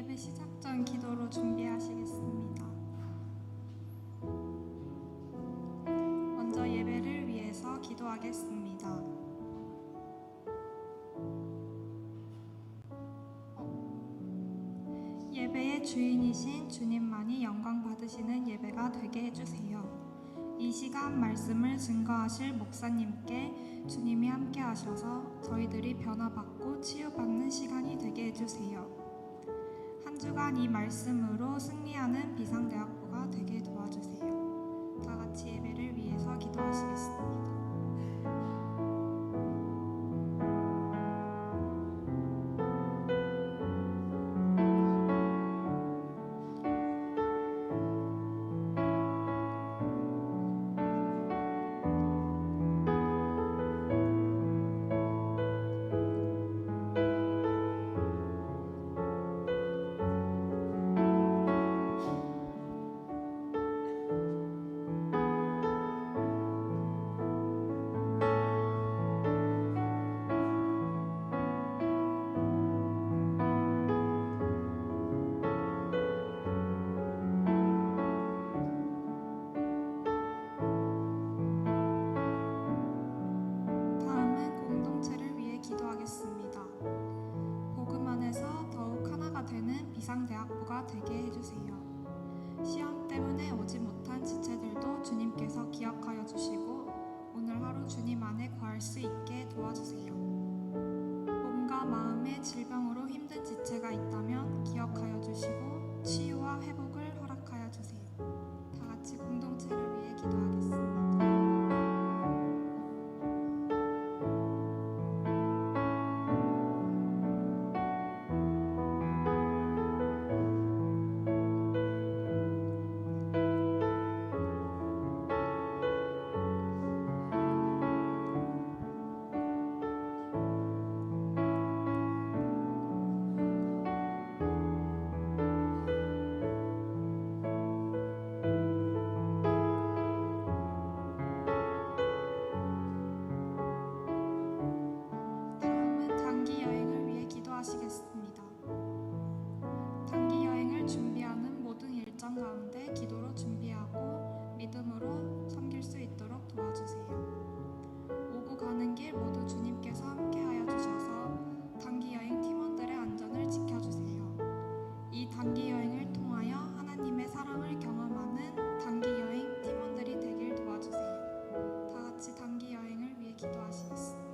예배 시작 전 기도로 준비하시겠습니다. 먼저 예배를 위해서 기도하겠습니다. 예배의 주인이신 주님만이 영광 받으시는 예배가 되게 해주세요. 이 시간 말씀을 증거하실 목사님께 주님이 함께 하셔서 저희들이 변화받고 치유받는 시간이 되게 해주세요. 한 주간 이 말씀으로 승리하는 비상대학부가 되게 도와주세요. 다 같이 예배를 위해서 기도하시겠습니다. 비상대학부가 되게 해주세요. 시험 때문에 오지 못한 지체들도 주님께서 기억하여 주시고 오늘 하루 주님 안에 거할 수 있게 도와주세요. 몸과 마음의 질병으로 힘든 지체가 있다면 기억하여 주시고 치유와 회복을 허락하여 주세요. 다 같이 공동체를 위해 기도하겠습니다. 단기 여행을 준비하는 모든 일정 가운데 기도로 준비하고 믿음으로 섬길 수 있도록 도와주세요. 오고 가는 길 모두 주님께서 함께하여 주셔서 단기 여행 팀원들의 안전을 지켜주세요. 이 단기 여행을 통하여 하나님의 사랑을 경험하는 단기 여행 팀원들이 되길 도와주세요. 다 같이 단기 여행을 위해 기도하시겠습니다.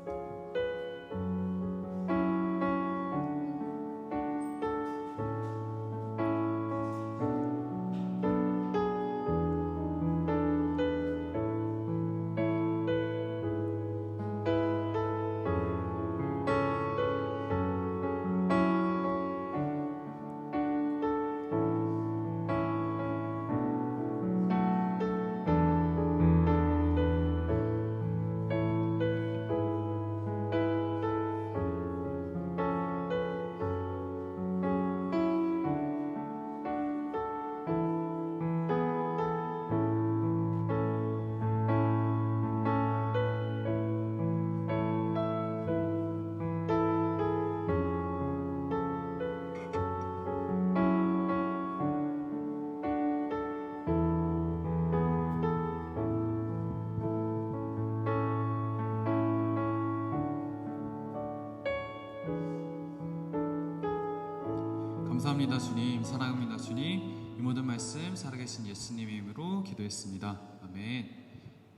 감사합니다 주님, 사랑합니다 주님. 이 모든 말씀 살아계신 예수님의 이름으로 기도했습니다. 아멘.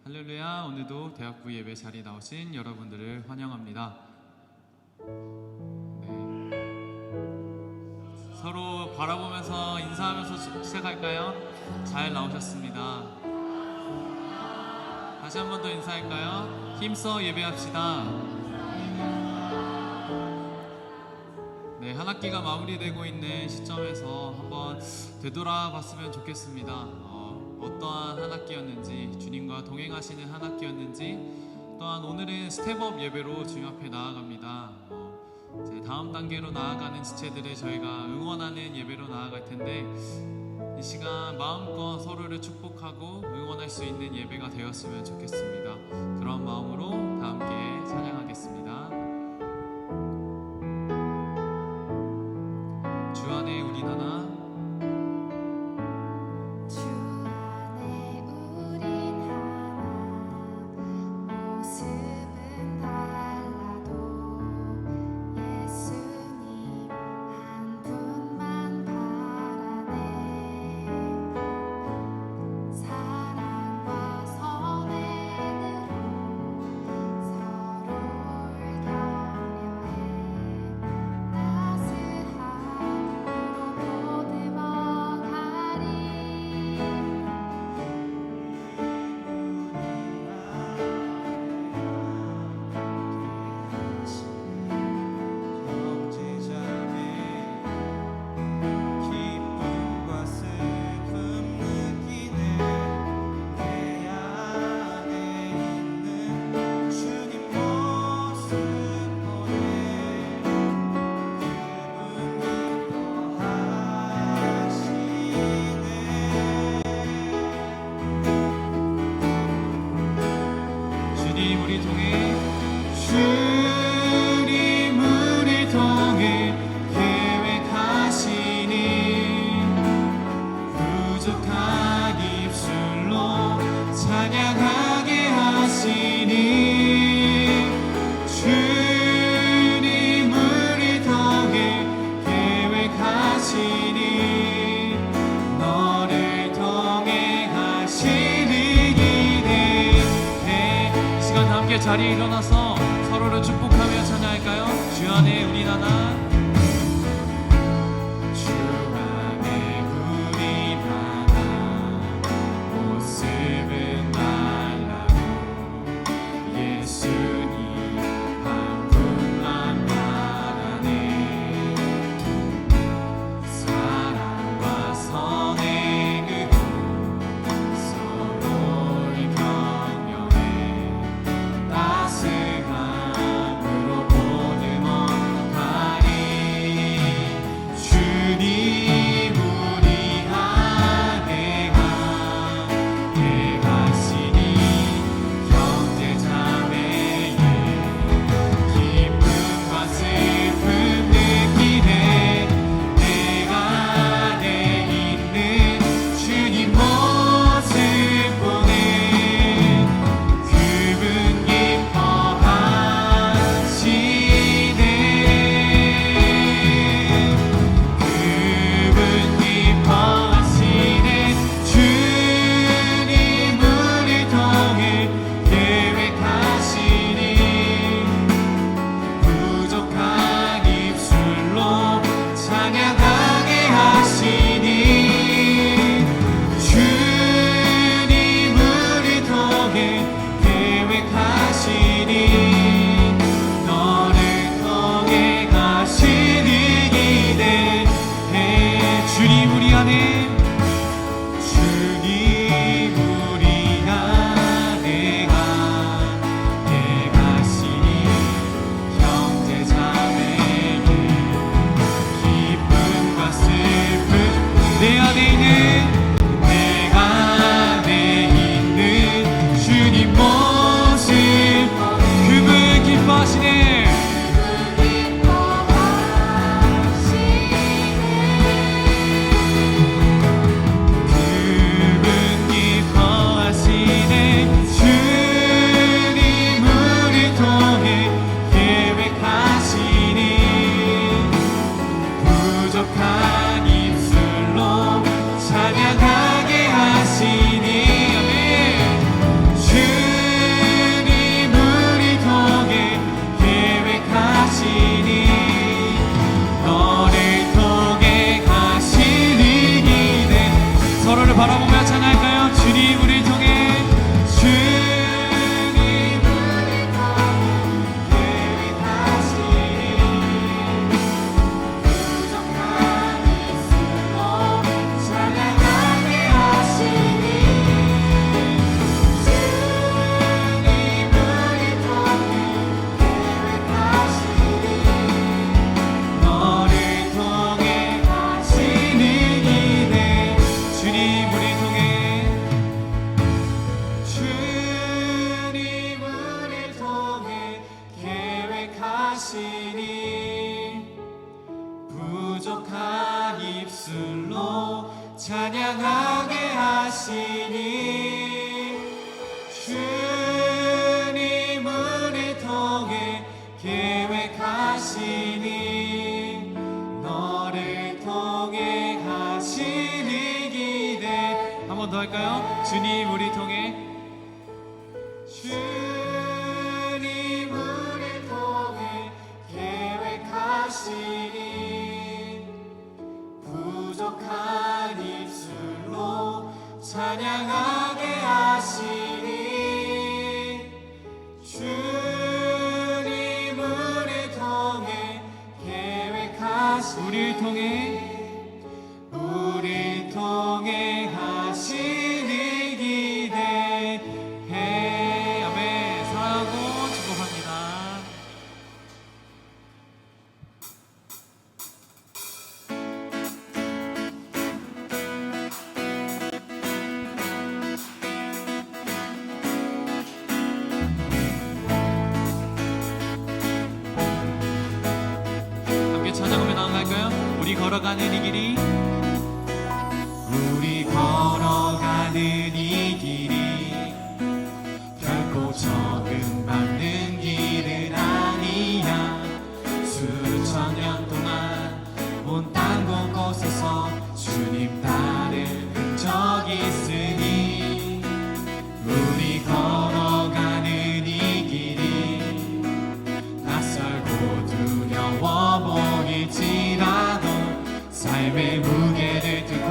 할렐루야. 오늘도 대학부 예배 자리에 나오신 여러분들을 환영합니다. 네. 서로 바라보면서 인사하면서 시작할까요? 잘 나오셨습니다. 다시 한 번 더 인사할까요? 힘써 예배합시다. 네, 한 학기가 마무리되고 있는 시점에서 한번 되돌아봤으면 좋겠습니다. 어떠한 한 학기였는지, 주님과 동행하시는 한 학기였는지, 또한 오늘은 스텝업 예배로 주님 앞에 나아갑니다. 이제 다음 단계로 나아가는 지체들을 저희가 응원하는 예배로 나아갈 텐데, 이 시간 마음껏 서로를 축복하고 응원할 수 있는 예배가 되었으면 좋겠습니다. 그런 마음으로 다 함께 찬양하겠습니다. 주 안에 우리 주님 우리 통해 계획하시니 부족한 입술로 찬양하게 하시니 주님 우리 통해 계획하시니 너를 통해 하시니 기대해. 이 시간 함께 자리에 일어나서 서로를 축복하며 찬양할까요? 주 안에 우리 나라 주 안에 우리 나라 모습은 달라고 예수님 한 분만 바라네. 사랑과 선행으로 서로를 격려해 따스함으로 보듬어 가리. 주님 우리 안에 함께 가시니 형제 자매의 기쁨과 슬픔 느끼네. 내가 안에 있는 주님 모습 보네. 그분 기뻐하시네. 그분 기뻐하시네. 주님 우리 통해 계획하시니 부족한 입술로 찬양하게 하시니 주님 우리 통해 계획하시니 너를 통해 가시니 기대해. 주님 우리 안에 주님 우리 안에 함께 가시니 형제 자매에게 기쁨과 슬픔 내 안에 있는 내가 안에 있는 주님 모습 그분 기뻐하시네. 그분 기뻐하시네. 주님 우리 통해 계획하시니 부족한 입술로 찬양하게 하시니 아멘. 주님 우리 통해 계획하시니 너를 통해 가시니 기대. 서로를 바라보며 찬양할까요? 주님 우리 통해 주님 우리 통해 계획하시니 부족한 입술로 찬양하게 하시니 주님 우리 통해 계획하시니 너를 통해 가시니 기대. 주님 우리 통해 주님 우리 통해 계획하시니 부족한 입술로 찬양하게 하시니 주님 우리 통해 계획하시니 너를 통해 가시니 기대. 한 번 더 할까요? 주님 우리 통해 주님 우리 통해 계획하시니 부족한 입술로 찬양하게 하시니 주님 우리 통해 계획하시니 우리 통해 하시니 기대. 걸어가는 이 길이 우리 걸어가는 이 길이 결코 적응 받는 길은 아니야. 수천 년 동안 온 땅 곳곳에서 주님 따른 흔적이 있으니 우리 걸어가는 이 길이 낯설고 두려워 보일지라도 삶의 무게를 들고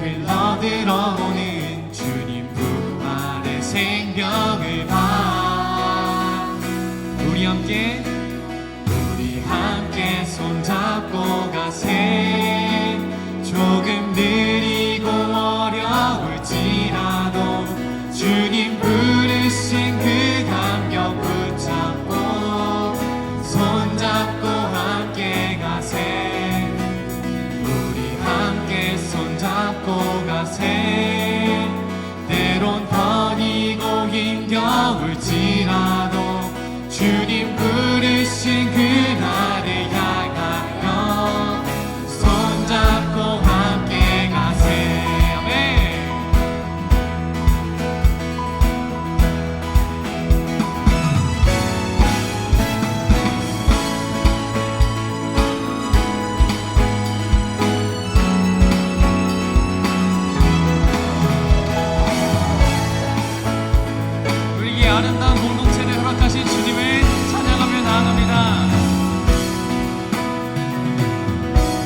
흘러들어오는 주님 부활의 생명을 봐. 우리 함께 손잡고 가세. 조금 느리고 어려울지라도 주님 부르신 그 감격 붙잡고 손잡고 함께 가세. 우리 함께 손잡고 가세. 때론 버리고 힘겨울지라도 주님 부르신 그날을 향하여 손잡고 함께 가세. 아멘. 우리에게 아름다운 공동체를 허락하신 주님을 찬양하며 나아갑니다.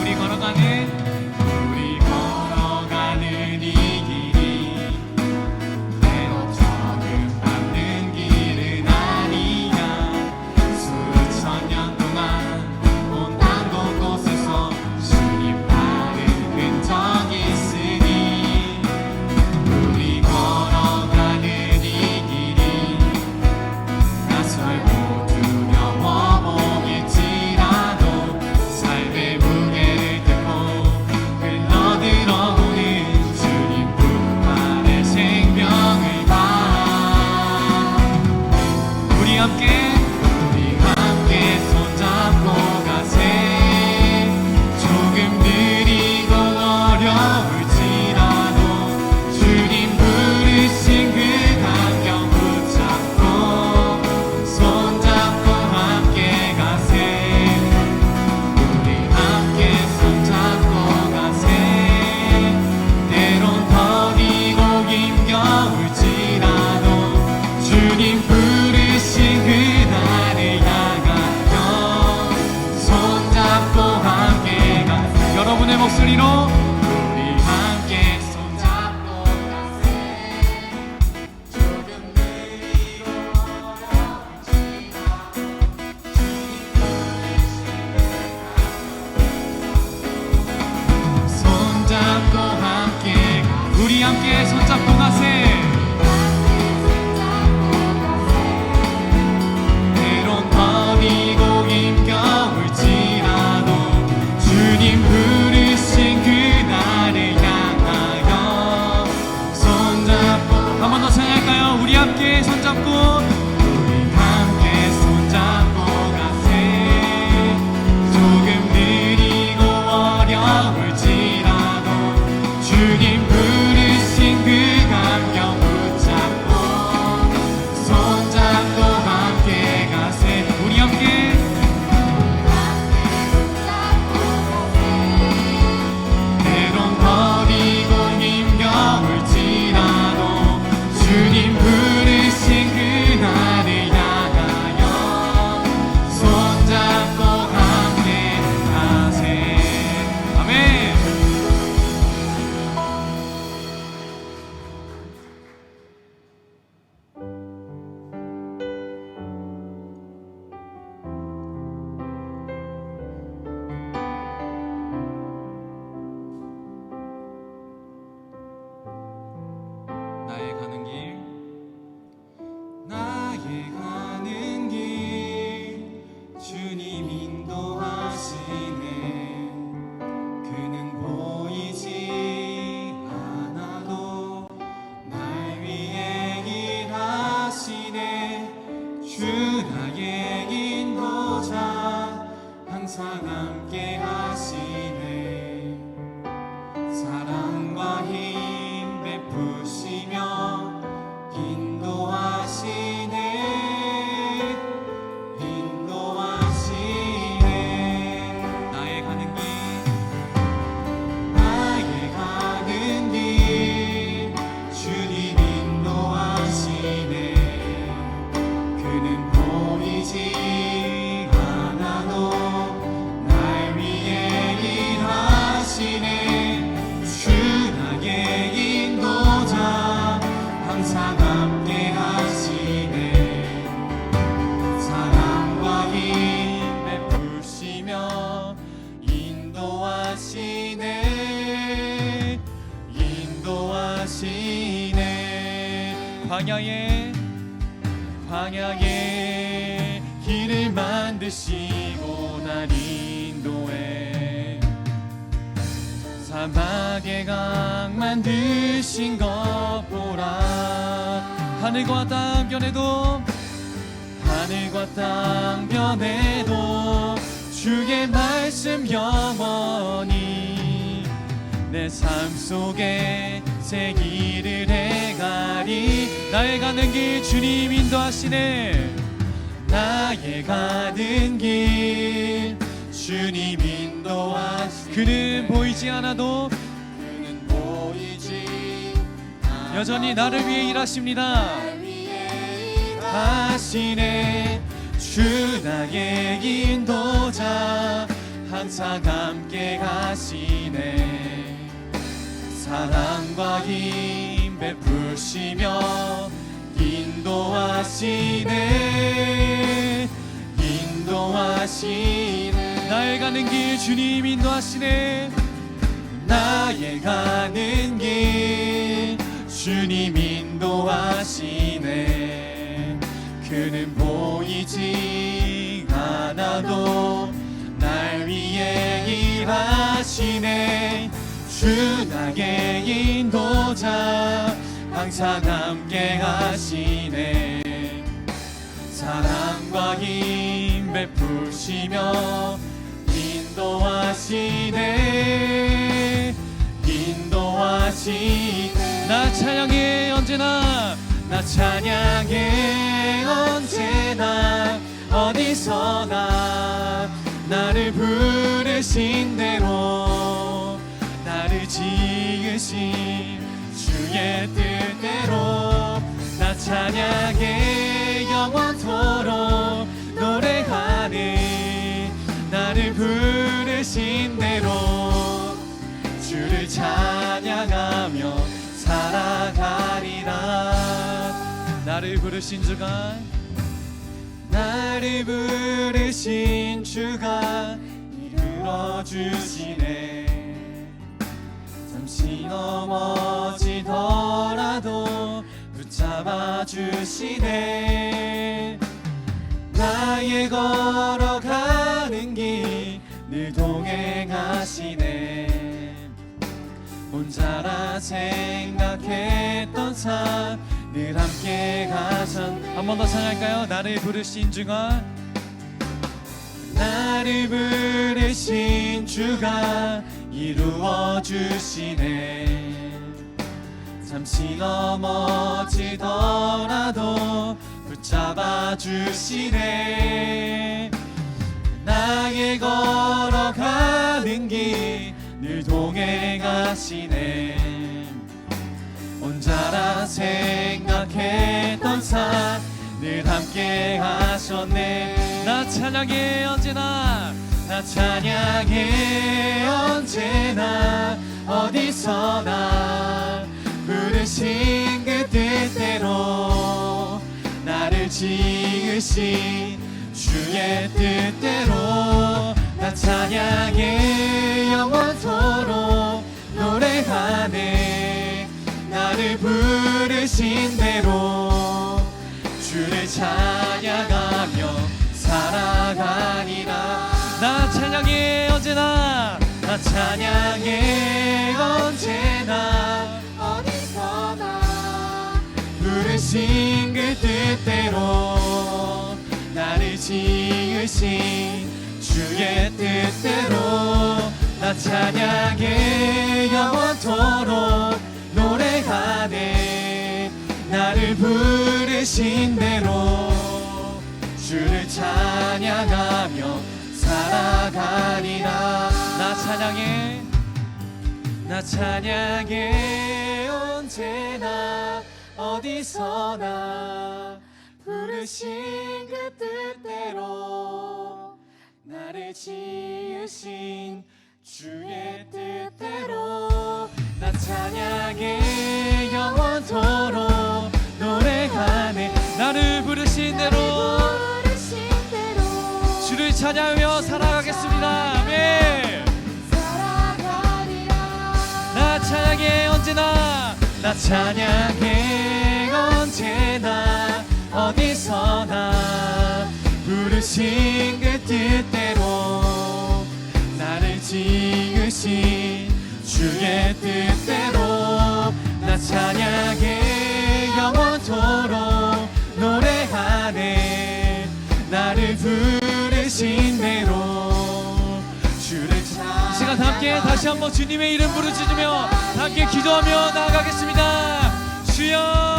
우리 걸어가는 이 길이 때로 적응 받는 길은 아니야. 수천 년 동안 온 땅 곳곳에서 주님 따른 흔적이 있으니 우리 걸어가는 이 길이 낯설고 두려워 보일지라도 삶의 무게를 들고 흘러들어오는 주님 부활의 생명을 봐. 우리 함께 손잡고 가세. 조금 느리고 어려울지라도 주님 부르신 그 감격 붙잡고 손잡고 함께 가세. 우리 함께 손잡고 가세. 때론 버리고 힘겨울지라도 주님 부르신 그날을 향하여 손잡고 함께 가세. 여러분의 목소리로 우리 함께 손잡고 가세. 조금 느리고 어려울지라도 손잡고 함께 우리 함께 손잡고 가세. 때론 버리고 힘겨울지라도 주님 부르신 그날을 향하여 손잡고 한 번 더 찬양할까요? 우리 함께 손잡고 우리 함께 손잡고 가세. 조금 느리고 어려울지라도 주님 부르신 그 감격 붙잡고 손잡고 함께 가세. 우리 함께 때론 버리고 힘겨울지라도 주님 부르신 그날을 향하여 손잡고 함께 가세. 아멘. 나의 가는 길 나의 가는 길 주님 인도하시네. 그는 보이지 않아도 날 위해 일하시네. 주 나의 인도자 항상 함께 하시네. 광야에 길을 만드시고 날 인도해 사막의 강 만드신 것 보라. 하늘과 땅 변해도 주의 말씀 영원히 내 삶 속에 새 길을 행하리. 나의 가는 길 주님 인도하시네. 나의 가는 길 주님 인도하시네. 그는 보이지 않아도 여전히 나를 위해 일하십니다. 하시네. 주 나의 인도자 항상 함께 가시네. 사랑과 힘 베푸시며 인도하시네. 나의 가는 길 주님 인도하시네. 나의 가는 길 주님 인도하시네. 그는 보이지 않아도 날 위해 일하시네. 주 나의 인도자 항상 함께 하시네. 사랑과 힘 베푸시며 인도하시네. 나 찬양해 언제나. 나 찬양해 언제나. 어디서나 나를 부르신 대로 나를 지으신 주의 뜻대로 나 찬양해 영원토록 노래하네. 나를 부르신 대로 주를 찬양하며 살아가리라. 나를 부르신 주가 이루어주시네. 잠시 넘어지더라도 붙잡아 주시네. 나의 걸어가는 길 늘 동행하시네. 혼자라 생각했던 삶 늘 함께 가선. 한 번 더 찬양할까요? 나를 부르신 주가 이루어주시네. 잠시 넘어지더라도 붙잡아 주시네. 나의 걸어가는 길 늘 동행하시네. 혼자라 생각했던 삶 늘 함께 하셨네. 나 찬양해 언제나. 나 찬양해 언제나. 어디서나 부르신 그 뜻대로 나를 지으신 주의 뜻대로 나 찬양해 영원토록 노래하네. 나를 부르신 대로 주를 찬양하며 살아가리라. 나 찬양해 언제나. 나 찬양해 언제나. 어디서나 부르신 그 뜻대로 나를 지으신 주의 뜻대로 나 찬양해 영원토록 노래하네. 나를 부르신 대로 주를 찬양하며 살아가리라. 나 찬양해. 나 찬양해 언제나. 어디서나 부르신 그 뜻대로 나를 지으신 주의 뜻대로 나 찬양해 영원토록 노래하네. 나를 부르신 대로 주를 찬양하며 살아가겠습니다. 아멘. 나 찬양해 언제나. 나 찬양해 언제나 어디서나 부르신 그 뜻대로 나를 지으신 주의 뜻대로 나 찬양해 영원토록 노래하네 나를 부르신 대로 주를 찬양 시간 함께 다시 한번 주님의 이름 부르짖으며 함께 기도하며 나아가겠습니다. 주여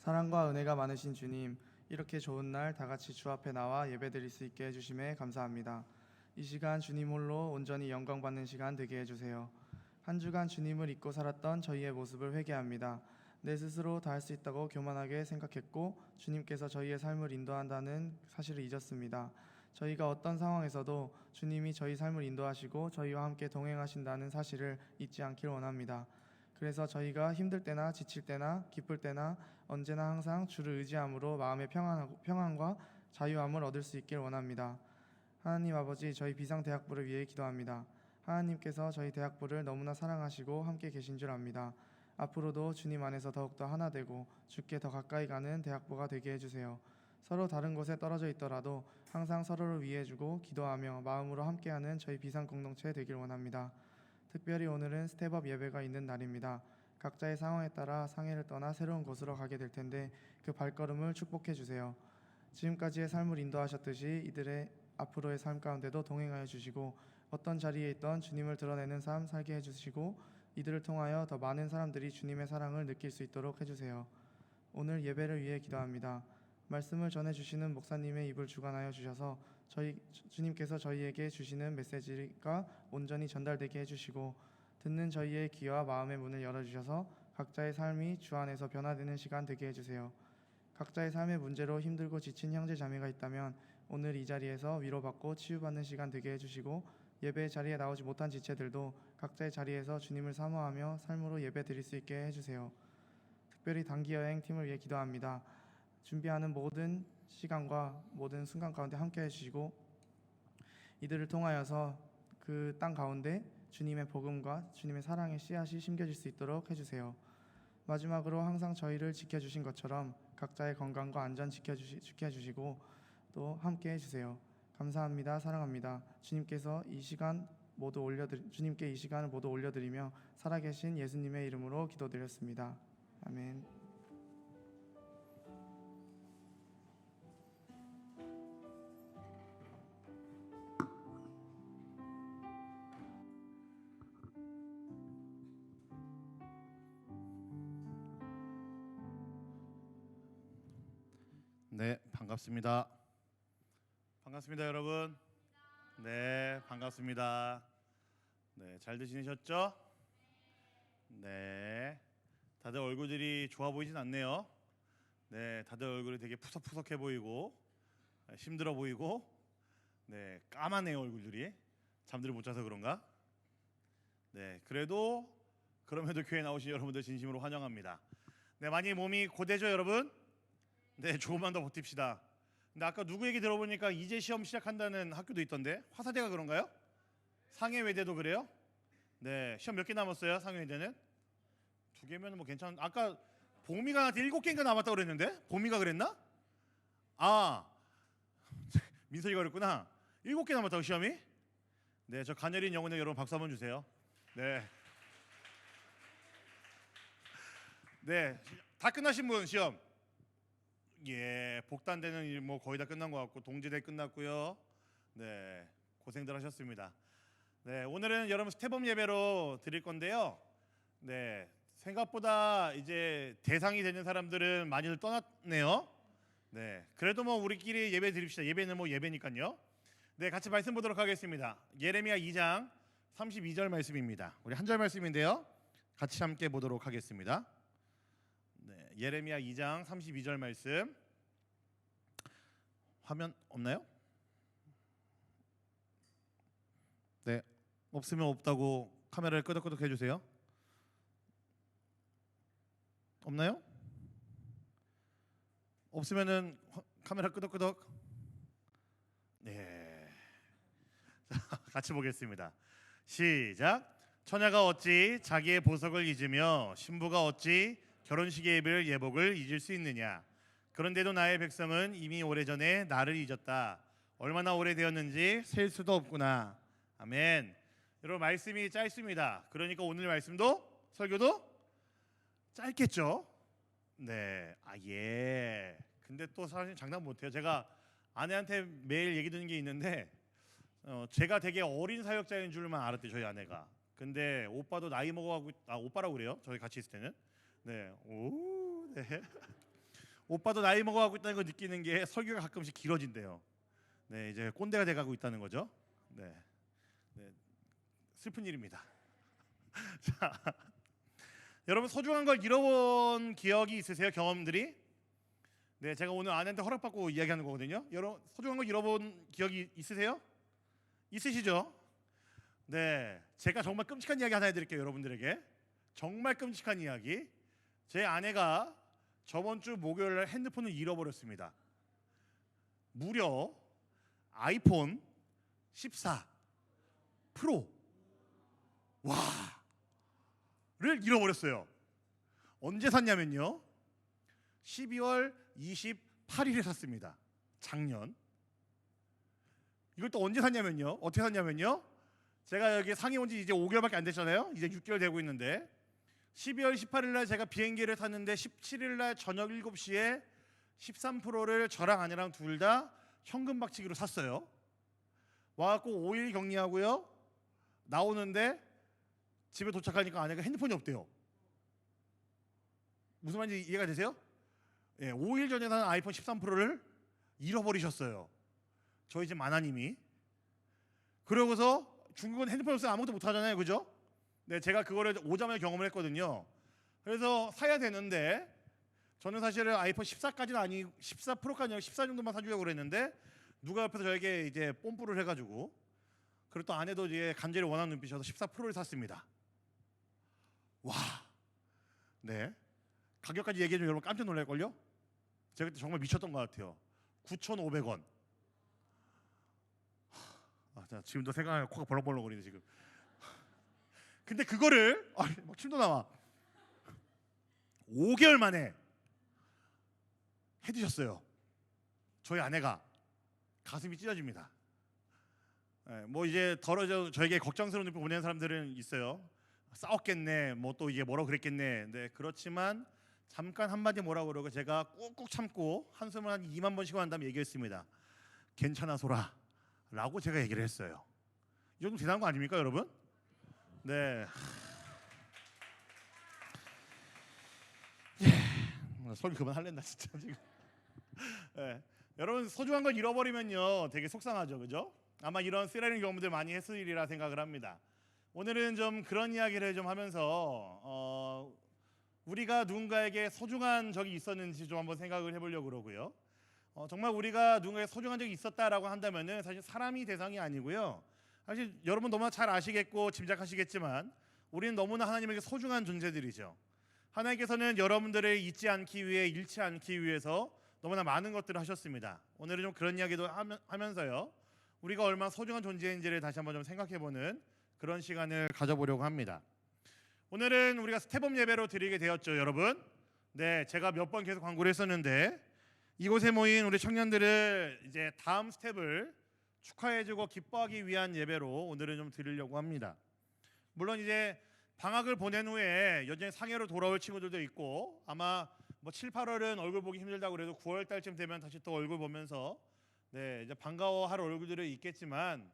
사랑과 은혜가 많으신 주님, 이렇게 좋은 날 다 같이 주 앞에 나와 예배드릴 수 있게 해주심에 감사합니다. 이 시간 주님 홀로 온전히 영광 받는 시간 되게 해주세요. 한 주간 주님을 잊고 살았던 저희의 모습을 회개합니다. 내 스스로 다 할 수 있다고 교만하게 생각했고 주님께서 저희의 삶을 인도한다는 사실을 잊었습니다. 저희가 어떤 상황에서도 주님이 저희 삶을 인도하시고 저희와 함께 동행하신다는 사실을 잊지 않길 원합니다. 그래서 저희가 힘들 때나 지칠 때나 기쁠 때나 언제나 항상 주를 의지함으로 마음의 평안과 자유함을 얻을 수 있길 원합니다. 하나님 아버지, 저희 비상대학부를 위해 기도합니다. 하나님께서 저희 대학부를 너무나 사랑하시고 함께 계신 줄 압니다. 앞으로도 주님 안에서 더욱더 하나 되고 주께 더 가까이 가는 대학부가 되게 해주세요. 서로 다른 곳에 떨어져 있더라도 항상 서로를 위해주고 기도하며 마음으로 함께하는 저희 비상공동체 되길 원합니다. 특별히 오늘은 스텝업 예배가 있는 날입니다. 각자의 상황에 따라 상해를 떠나 새로운 곳으로 가게 될 텐데 그 발걸음을 축복해 주세요. 지금까지의 삶을 인도하셨듯이 이들의 앞으로의 삶 가운데도 동행하여 주시고 어떤 자리에 있던 주님을 드러내는 삶 살게 해주시고 이들을 통하여 더 많은 사람들이 주님의 사랑을 느낄 수 있도록 해주세요. 오늘 예배를 위해 기도합니다. 말씀을 전해주시는 목사님의 입을 주관하여 주셔서 주님께서 저희에게 주시는 메시지가 온전히 전달되게 해주시고 듣는 저희의 귀와 마음의 문을 열어주셔서 각자의 삶이 주 안에서 변화되는 시간 되게 해주세요. 각자의 삶의 문제로 힘들고 지친 형제 자매가 있다면 오늘 이 자리에서 위로받고 치유받는 시간 되게 해주시고 예배 자리에 나오지 못한 지체들도 각자의 자리에서 주님을 사모하며 삶으로 예배 드릴 수 있게 해주세요. 특별히 단기 여행 팀을 위해 기도합니다. 준비하는 모든 시간과 모든 순간 가운데 함께 해주시고 이들을 통하여서 그 땅 가운데 주님의 복음과 주님의 사랑의 씨앗이 심겨질 수 있도록 해주세요. 마지막으로 항상 저희를 지켜주신 것처럼 각자의 건강과 안전 지켜주시고 또 함께 해주세요. 감사합니다. 사랑합니다. 주님께 이 시간을 모두 올려드리며 살아계신 예수님의 이름으로 기도드렸습니다. 아멘. 네, 반갑습니다. 반갑습니다, 여러분. 네, 반갑습니다. 네, 잘들 지내셨죠? 네, 다들 얼굴들이 좋아 보이진 않네요. 네, 다들 얼굴이 되게 푸석푸석해 보이고 힘들어 보이고 네, 까마네요 얼굴들이. 잠들을 못 자서 그런가? 네, 그럼에도 교회 나오신 여러분들 진심으로 환영합니다. 네, 많이 몸이 고되죠, 여러분? 네, 조금만 더 버팁시다. 근데 아까 누구 얘기 들어보니까 이제 시험 시작한다는 학교도 있던데 화사대가 그런가요? 상해외대도 그래요? 네, 시험 몇 개 남았어요? 상해외대는? 2개면 뭐 괜찮은. 아까 보미가 나한테 7개인가 남았다고 그랬는데? 보미가 그랬나? 아, 민설이가 그랬구나. 7개 남았다고 시험이? 네, 저 가녀린 영혼의 여러분 박수 한번 주세요. 네, 네, 다 끝나신 분 시험? 예, 복단대는 일 뭐 거의 다 끝난 것 같고 동지대 끝났고요. 네, 고생들 하셨습니다. 네, 오늘은 여러분 스텝업 예배로 드릴 건데요. 네, 생각보다 이제 대상이 되는 사람들은 많이들 떠났네요. 네, 그래도 뭐 우리끼리 예배 드립시다. 예배는 뭐 예배니까요. 네, 같이 말씀 보도록 하겠습니다. 예레미야 2장 32절 말씀입니다. 우리 한 절 말씀인데요. 같이 함께 보도록 하겠습니다. 네, 예레미야 2장 32절 말씀. 화면 없나요? 네, 없으면 없다고 카메라를 끄덕끄덕 해주세요. 없나요? 없으면은 카메라 끄덕끄덕. 네, 자, 같이 보겠습니다. 시작. 처녀가 어찌 자기의 보석을 잊으며 신부가 어찌 결혼식에 입을 예복을 잊을 수 있느냐. 그런데도 나의 백성은 이미 오래전에 나를 잊었다. 얼마나 오래되었는지 셀 수도 없구나. 아멘. 여러분, 말씀이 짧습니다. 그러니까 오늘 말씀도 설교도 짧겠죠. 네, 예. 근데 또 사실 장난 못해요. 제가 아내한테 매일 얘기 듣는 게 있는데 제가 되게 어린 사역자인 줄만 알았대요, 저희 아내가. 근데 오빠도 나이 먹어가고 오빠라고 그래요. 저희 같이 있을 때는. 네, 네. 오빠도 나이 먹어가고 있다는 걸 느끼는 게 설교가 가끔씩 길어진대요. 네, 이제 꼰대가 돼가고 있다는 거죠. 네, 네. 슬픈 일입니다. 자, 여러분, 소중한 걸 잃어본 기억이 있으세요? 경험들이? 네, 제가 오늘 아내한테 허락받고 이야기하는 거거든요. 여러분, 소중한 걸 잃어본 기억이 있으세요? 있으시죠? 네, 제가 정말 끔찍한 이야기 하나 해드릴게요, 여러분들에게. 정말 끔찍한 이야기. 제 아내가 저번 주 목요일날 핸드폰을 잃어버렸습니다. 무려 아이폰 14 프로 와를 잃어버렸어요. 언제 샀냐면요, 12월 28일에 샀습니다. 작년. 이걸 또 언제 샀냐면요, 어떻게 샀냐면요, 제가 여기 상해 온 지 이제 5개월밖에 안 됐잖아요. 이제 6개월 되고 있는데 12월 18일 날 제가 비행기를 탔는데 17일 날 저녁 7시에 13%를 저랑 아내랑 둘 다 현금 박치기로 샀어요. 와갖고 5일 격리하고요, 나오는데 집에 도착하니까 아내가 핸드폰이 없대요. 무슨 말인지 이해가 되세요? 예, 5일 전에 산 아이폰 13%를 잃어버리셨어요, 저희 집 마나님이. 그러고서 중국은 핸드폰 없으면 아무것도 못 하잖아요, 그죠? 네, 제가 그거를 오자마자 경험을 했거든요. 그래서 사야 되는데 저는 사실은 아이폰 14까지는 아니 14 프로까지 아니고 14 정도만 사주려고 그랬는데 누가 옆에서 저에게 이제 뽐뿌를 해가지고, 그리고 또 아내도 이제 간절히 원하는 눈빛이어서 14 프로를 샀습니다. 와, 네, 가격까지 얘기해주면 여러분 깜짝 놀랄걸요? 제가 그때 정말 미쳤던 것 같아요. 9,500원. 지금도 생각하면 코가 벌렁벌렁 거리네 지금. 근데 그거를 막 침도 나와. 5개월 만에 해주셨어요. 저희 아내가. 가슴이 찢어집니다. 뭐 이제 저에게 걱정스러운 눈빛 보내는 사람들은 있어요. 싸웠겠네, 뭐 또 이게 뭐라고 그랬겠네. 네, 그렇지만 잠깐 한마디 뭐라고 그러고 제가 꾹꾹 참고 한숨을 한 2만 번 쉬고 난 다음에 얘기했습니다. 괜찮아 소라 라고 제가 얘기를 했어요. 이 정도 대단한 거 아닙니까, 여러분? 네. 설교 그만할랬나 진짜 지금. 네. 여러분, 소중한 걸 잃어버리면요 되게 속상하죠, 그죠? 아마 이런 쓰라린 경험들 많이 했으리라 생각을 합니다. 오늘은 좀 그런 이야기를 좀 하면서 우리가 누군가에게 소중한 적이 있었는지 좀 한번 생각을 해보려고 그러고요. 정말 우리가 누군가에게 소중한 적이 있었다라고 한다면은 사실 사람이 대상이 아니고요. 사실 여러분 너무나 잘 아시겠고 짐작하시겠지만 우리는 너무나 하나님에게 소중한 존재들이죠. 하나님께서는 여러분들을 잊지 않기 위해, 잃지 않기 위해서 너무나 많은 것들을 하셨습니다. 오늘은 좀 그런 이야기도 하면서요, 우리가 얼마나 소중한 존재인지를 다시 한번 좀 생각해보는 그런 시간을 가져보려고 합니다. 오늘은 우리가 스텝업 예배로 드리게 되었죠, 여러분. 네, 제가 몇 번 계속 광고를 했었는데 이곳에 모인 우리 청년들을 이제 다음 스텝을 축하해주고 기뻐하기 위한 예배로 오늘은 좀 드리려고 합니다. 물론 이제 방학을 보낸 후에 여전히 상해로 돌아올 친구들도 있고, 아마 뭐 7, 8월은 얼굴 보기 힘들다고 그래도 9월 달쯤 되면 다시 또 얼굴 보면서 네, 이제 반가워할 얼굴들이 있겠지만,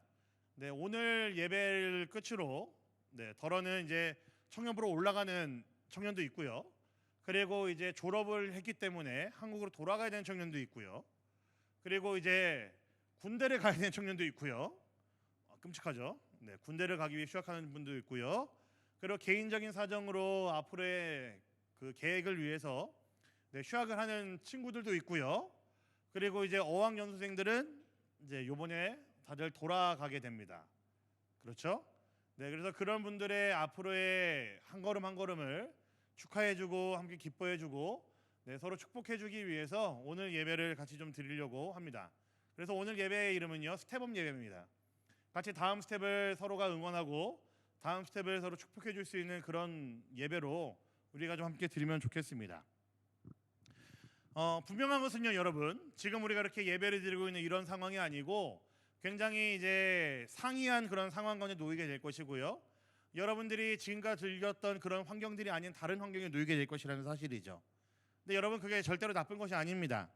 네, 오늘 예배를 끝으로 네, 덜어는 이제 청년부로 올라가는 청년도 있고요. 그리고 이제 졸업을 했기 때문에 한국으로 돌아가야 되는 청년도 있고요. 그리고 이제 군대를 가야 되는 청년도 있고요. 끔찍하죠. 네, 군대를 가기 위해 휴학하는 분도 있고요. 그리고 개인적인 사정으로 앞으로의 그 계획을 위해서 네, 휴학을 하는 친구들도 있고요. 그리고 이제 어학연수생들은 이제 요번에 다들 돌아가게 됩니다. 그렇죠? 네, 그래서 그런 분들의 앞으로의 한 걸음 한 걸음을 축하해주고 함께 기뻐해주고 네, 서로 축복해주기 위해서 오늘 예배를 같이 좀 드리려고 합니다. 그래서 오늘 예배의 이름은요, 스텝업 예배입니다. 같이 다음 스텝을 서로가 응원하고 다음 스텝을 서로 축복해줄 수 있는 그런 예배로 우리가 좀 함께 드리면 좋겠습니다. 분명한 것은요, 여러분, 지금 우리가 이렇게 예배를 드리고 있는 이런 상황이 아니고 굉장히 이제 상이한 그런 상황 가운데 놓이게 될 것이고요. 여러분들이 지금까지 즐겼던 그런 환경들이 아닌 다른 환경에 놓이게 될 것이라는 사실이죠. 근데 여러분, 그게 절대로 나쁜 것이 아닙니다.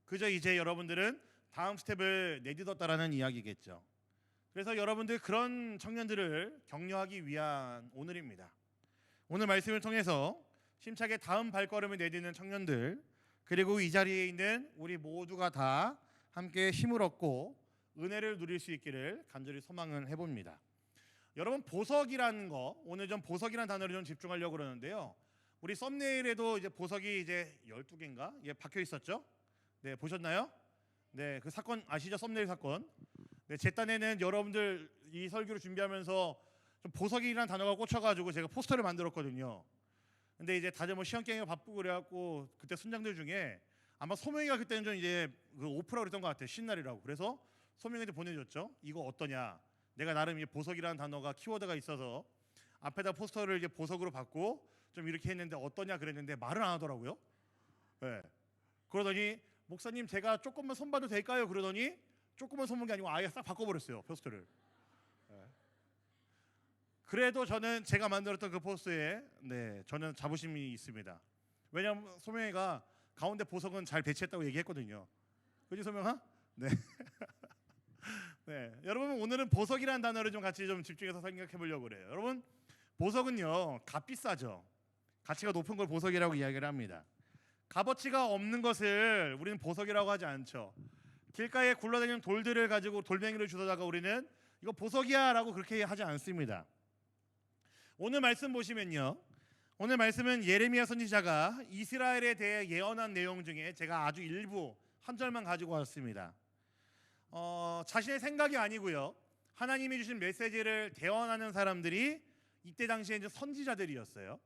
그저 이제 여러분들은 다음 스텝을 내딛었다라는 이야기겠죠. 그래서 여러분들 그런 청년들을 격려하기 위한 오늘입니다. 오늘 말씀을 통해서 힘차게 다음 발걸음을 내딛는 청년들, 그리고 이 자리에 있는 우리 모두가 다 함께 힘을 얻고 은혜를 누릴 수 있기를 간절히 소망을 해봅니다. 여러분, 보석이라는 거, 오늘 좀 보석이라는 단어를 좀 집중하려고 그러는데요. 우리 썸네일에도 이제 보석이 이제 12개인가? 예, 박혀 있었죠? 네, 보셨나요? 네, 그 사건 아시죠? 썸네일 사건. 네, 제 딴에는 여러분들 이 설교를 준비하면서 좀 보석이라는 단어가 꽂혀가지고 제가 포스터를 만들었거든요. 근데 이제 다들 뭐 시험 경기가 바쁘고 그래갖고 그때 순장들 중에 아마 소명이가 그때는 좀 이제 그 오프라고 그랬던 것 같아요. 신날이라고. 그래서 소명이한테 보내줬죠. 이거 어떠냐? 내가 나름 이 보석이라는 단어가 키워드가 있어서 앞에다 포스터를 이제 보석으로 받고 좀 이렇게 했는데 어떠냐 그랬는데 말을 안 하더라고요. 네. 그러더니 목사님 제가 조금만 손봐도 될까요? 그러더니 조금만 손본 게 아니고 아예 싹 바꿔버렸어요, 포스터를. 네. 그래도 저는 제가 만들었던 그 포스터에 네, 저는 자부심이 있습니다. 왜냐하면 소명이가 가운데 보석은 잘 배치했다고 얘기했거든요. 그지 소명아? 네. 네. 여러분, 오늘은 보석이라는 단어를 좀 같이 좀 집중해서 생각해 보려고 그래요. 여러분, 보석은요 값비싸죠. 가치가 높은 걸 보석이라고 이야기를 합니다. 값어치가 없는 것을 우리는 보석이라고 하지 않죠. 길가에 굴러다니는 돌들을 가지고 돌멩이를 주워다가 우리는 이거 보석이야 라고 그렇게 하지 않습니다. 오늘 말씀 보시면요, 오늘 말씀은 예레미야 선지자가 이스라엘에 대해 예언한 내용 중에 제가 아주 일부 한 절만 가지고 왔습니다. 자신의 생각이 아니고요, 하나님이 주신 메시지를 대언하는 사람들이 이때 당시에 이제 선지자들이었어요.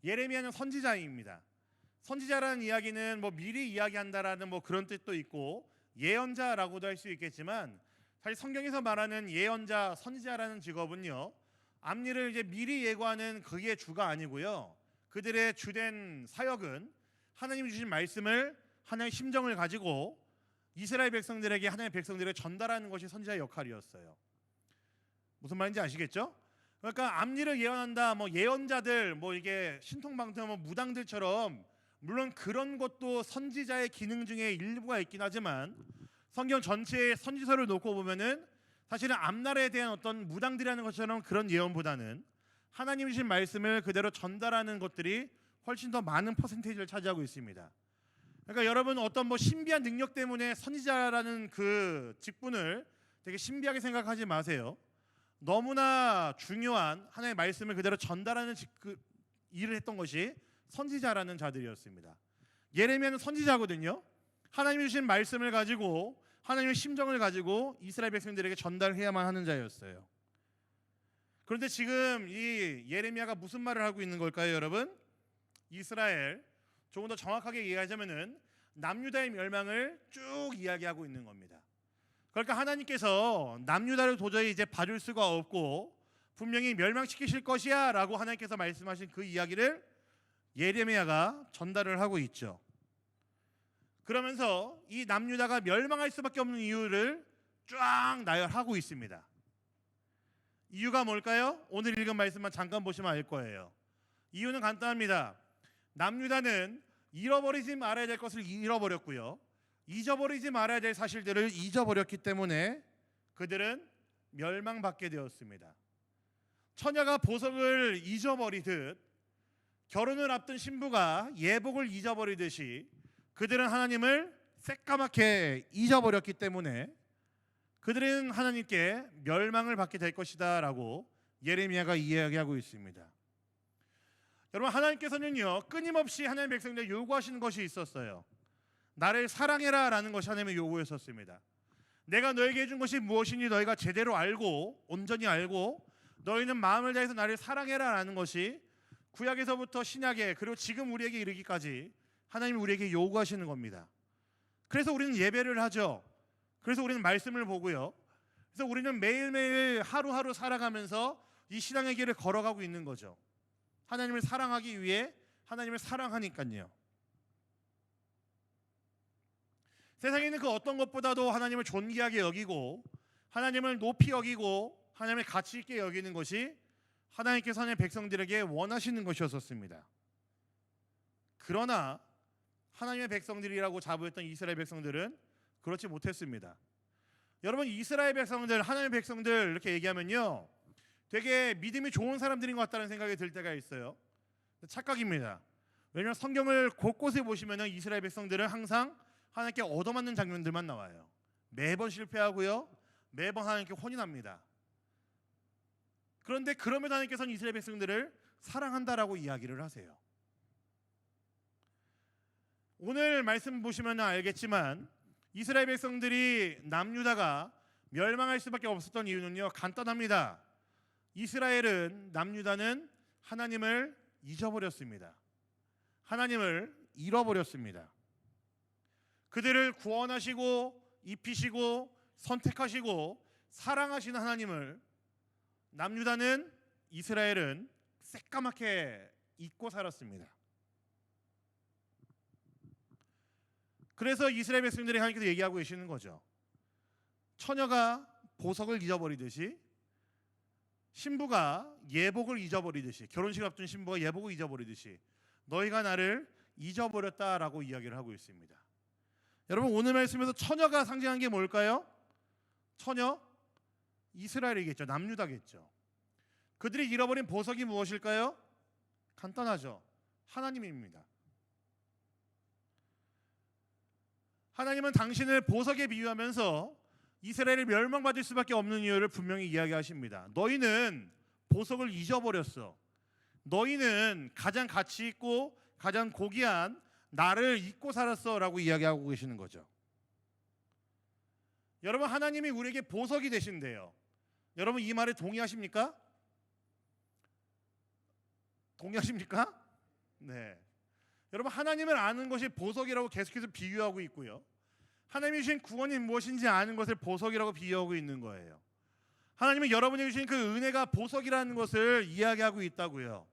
예레미야는 선지자입니다. 선지자라는 이야기는 뭐 미리 이야기한다라는 뭐 그런 뜻도 있고 예언자라고도 할 수 있겠지만, 사실 성경에서 말하는 예언자, 선지자라는 직업은요, 앞일을 이제 미리 예고하는 그게 주가 아니고요, 그들의 주된 사역은 하나님이 주신 말씀을 하나님의 심정을 가지고 이스라엘 백성들에게 하나님의 백성들을 전달하는 것이 선지자의 역할이었어요. 무슨 말인지 아시겠죠? 그러니까 앞일을 예언한다, 뭐 예언자들, 뭐 이게 신통방통 뭐 무당들처럼 물론 그런 것도 선지자의 기능 중에 일부가 있긴 하지만 성경 전체의 선지서를 놓고 보면은 사실은 앞날에 대한 어떤 무당들이라는 것처럼 그런 예언보다는 하나님이 주신 말씀을 그대로 전달하는 것들이 훨씬 더 많은 퍼센테이지를 차지하고 있습니다. 그러니까 여러분, 어떤 뭐 신비한 능력 때문에 선지자라는 그 직분을 되게 신비하게 생각하지 마세요. 너무나 중요한 하나님의 말씀을 그대로 전달하는 일을 했던 것이 선지자라는 자들이었습니다. 예레미야는 선지자거든요. 하나님이 주신 말씀을 가지고 하나님의 심정을 가지고 이스라엘 백성들에게 전달해야만 하는 자였어요. 그런데 지금 이 예레미야가 무슨 말을 하고 있는 걸까요, 여러분? 이스라엘, 조금 더 정확하게 이해하자면은 남유다의 멸망을 쭉 이야기하고 있는 겁니다. 그러니까 하나님께서 남유다를 도저히 이제 봐줄 수가 없고 분명히 멸망시키실 것이야 라고 하나님께서 말씀하신 그 이야기를 예레미야가 전달을 하고 있죠. 그러면서 이 남유다가 멸망할 수밖에 없는 이유를 쫙 나열하고 있습니다. 이유가 뭘까요? 오늘 읽은 말씀만 잠깐 보시면 알 거예요. 이유는 간단합니다. 남유다는 잃어버리지 말아야 될 것을 잃어버렸고요, 잊어버리지 말아야 될 사실들을 잊어버렸기 때문에 그들은 멸망받게 되었습니다. 처녀가 보석을 잊어버리듯 결혼을 앞둔 신부가 예복을 잊어버리듯이 그들은 하나님을 새까맣게 잊어버렸기 때문에 그들은 하나님께 멸망을 받게 될 것이다라고 예레미야가 이야기하고 있습니다. 여러분, 하나님께서는요 끊임없이 하나님의 백성들에게 요구하시는 것이 있었어요. 나를 사랑해라라는 것이 하나님의 요구였었습니다. 내가 너에게 해준 것이 무엇인지 너희가 제대로 알고 온전히 알고 너희는 마음을 다해서 나를 사랑해라라는 것이 구약에서부터 신약에 그리고 지금 우리에게 이르기까지 하나님이 우리에게 요구하시는 겁니다. 그래서 우리는 예배를 하죠. 그래서 우리는 말씀을 보고요. 그래서 우리는 매일매일 하루하루 살아가면서 이 신앙의 길을 걸어가고 있는 거죠. 하나님을 사랑하기 위해 하나님을 사랑하니까요. 세상에는 그 어떤 것보다도 하나님을 존귀하게 여기고 하나님을 높이 여기고 하나님을 가치 있게 여기는 것이 하나님께서 하나님의 백성들에게 원하시는 것이었습니다. 그러나 하나님의 백성들이라고 자부했던 이스라엘 백성들은 그렇지 못했습니다. 여러분, 이스라엘 백성들, 하나님의 백성들 이렇게 얘기하면요 되게 믿음이 좋은 사람들인 것 같다는 생각이 들 때가 있어요. 착각입니다. 왜냐하면 성경을 곳곳에 보시면 이스라엘 백성들은 항상 하나님께 얻어맞는 장면들만 나와요. 매번 실패하고요, 매번 하나님께 혼이 납니다. 그런데 그럼에도 하나님께서는 이스라엘 백성들을 사랑한다라고 이야기를 하세요. 오늘 말씀 보시면 알겠지만 이스라엘 백성들이 남유다가 멸망할 수밖에 없었던 이유는요 간단합니다. 이스라엘은, 남유다는 하나님을 잊어버렸습니다. 하나님을 잃어버렸습니다. 그들을 구원하시고 입히시고 선택하시고 사랑하시는 하나님을 남유다는, 이스라엘은 새까맣게 잊고 살았습니다. 그래서 이스라엘 백성들이 하나님께서 얘기하고 계시는 거죠. 처녀가 보석을 잊어버리듯이, 신부가 예복을 잊어버리듯이, 결혼식 앞둔 신부가 예복을 잊어버리듯이 너희가 나를 잊어버렸다라고 이야기를 하고 있습니다. 여러분, 오늘 말씀에서 처녀가 상징한 게 뭘까요? 처녀? 이스라엘이겠죠. 남유다겠죠. 그들이 잃어버린 보석이 무엇일까요? 간단하죠. 하나님입니다. 하나님은 당신을 보석에 비유하면서 이스라엘을 멸망받을 수밖에 없는 이유를 분명히 이야기하십니다. 너희는 보석을 잊어버렸어. 너희는 가장 가치 있고 가장 고귀한 나를 잊고 살았어 라고 이야기하고 계시는 거죠. 여러분, 하나님이 우리에게 보석이 되신대요. 여러분, 이 말에 동의하십니까? 동의하십니까? 네. 여러분, 하나님을 아는 것이 보석이라고 계속해서 비유하고 있고요. 하나님이 주신 구원이 무엇인지 아는 것을 보석이라고 비유하고 있는 거예요. 하나님은 여러분에게 주신 그 은혜가 보석이라는 것을 이야기하고 있다고요.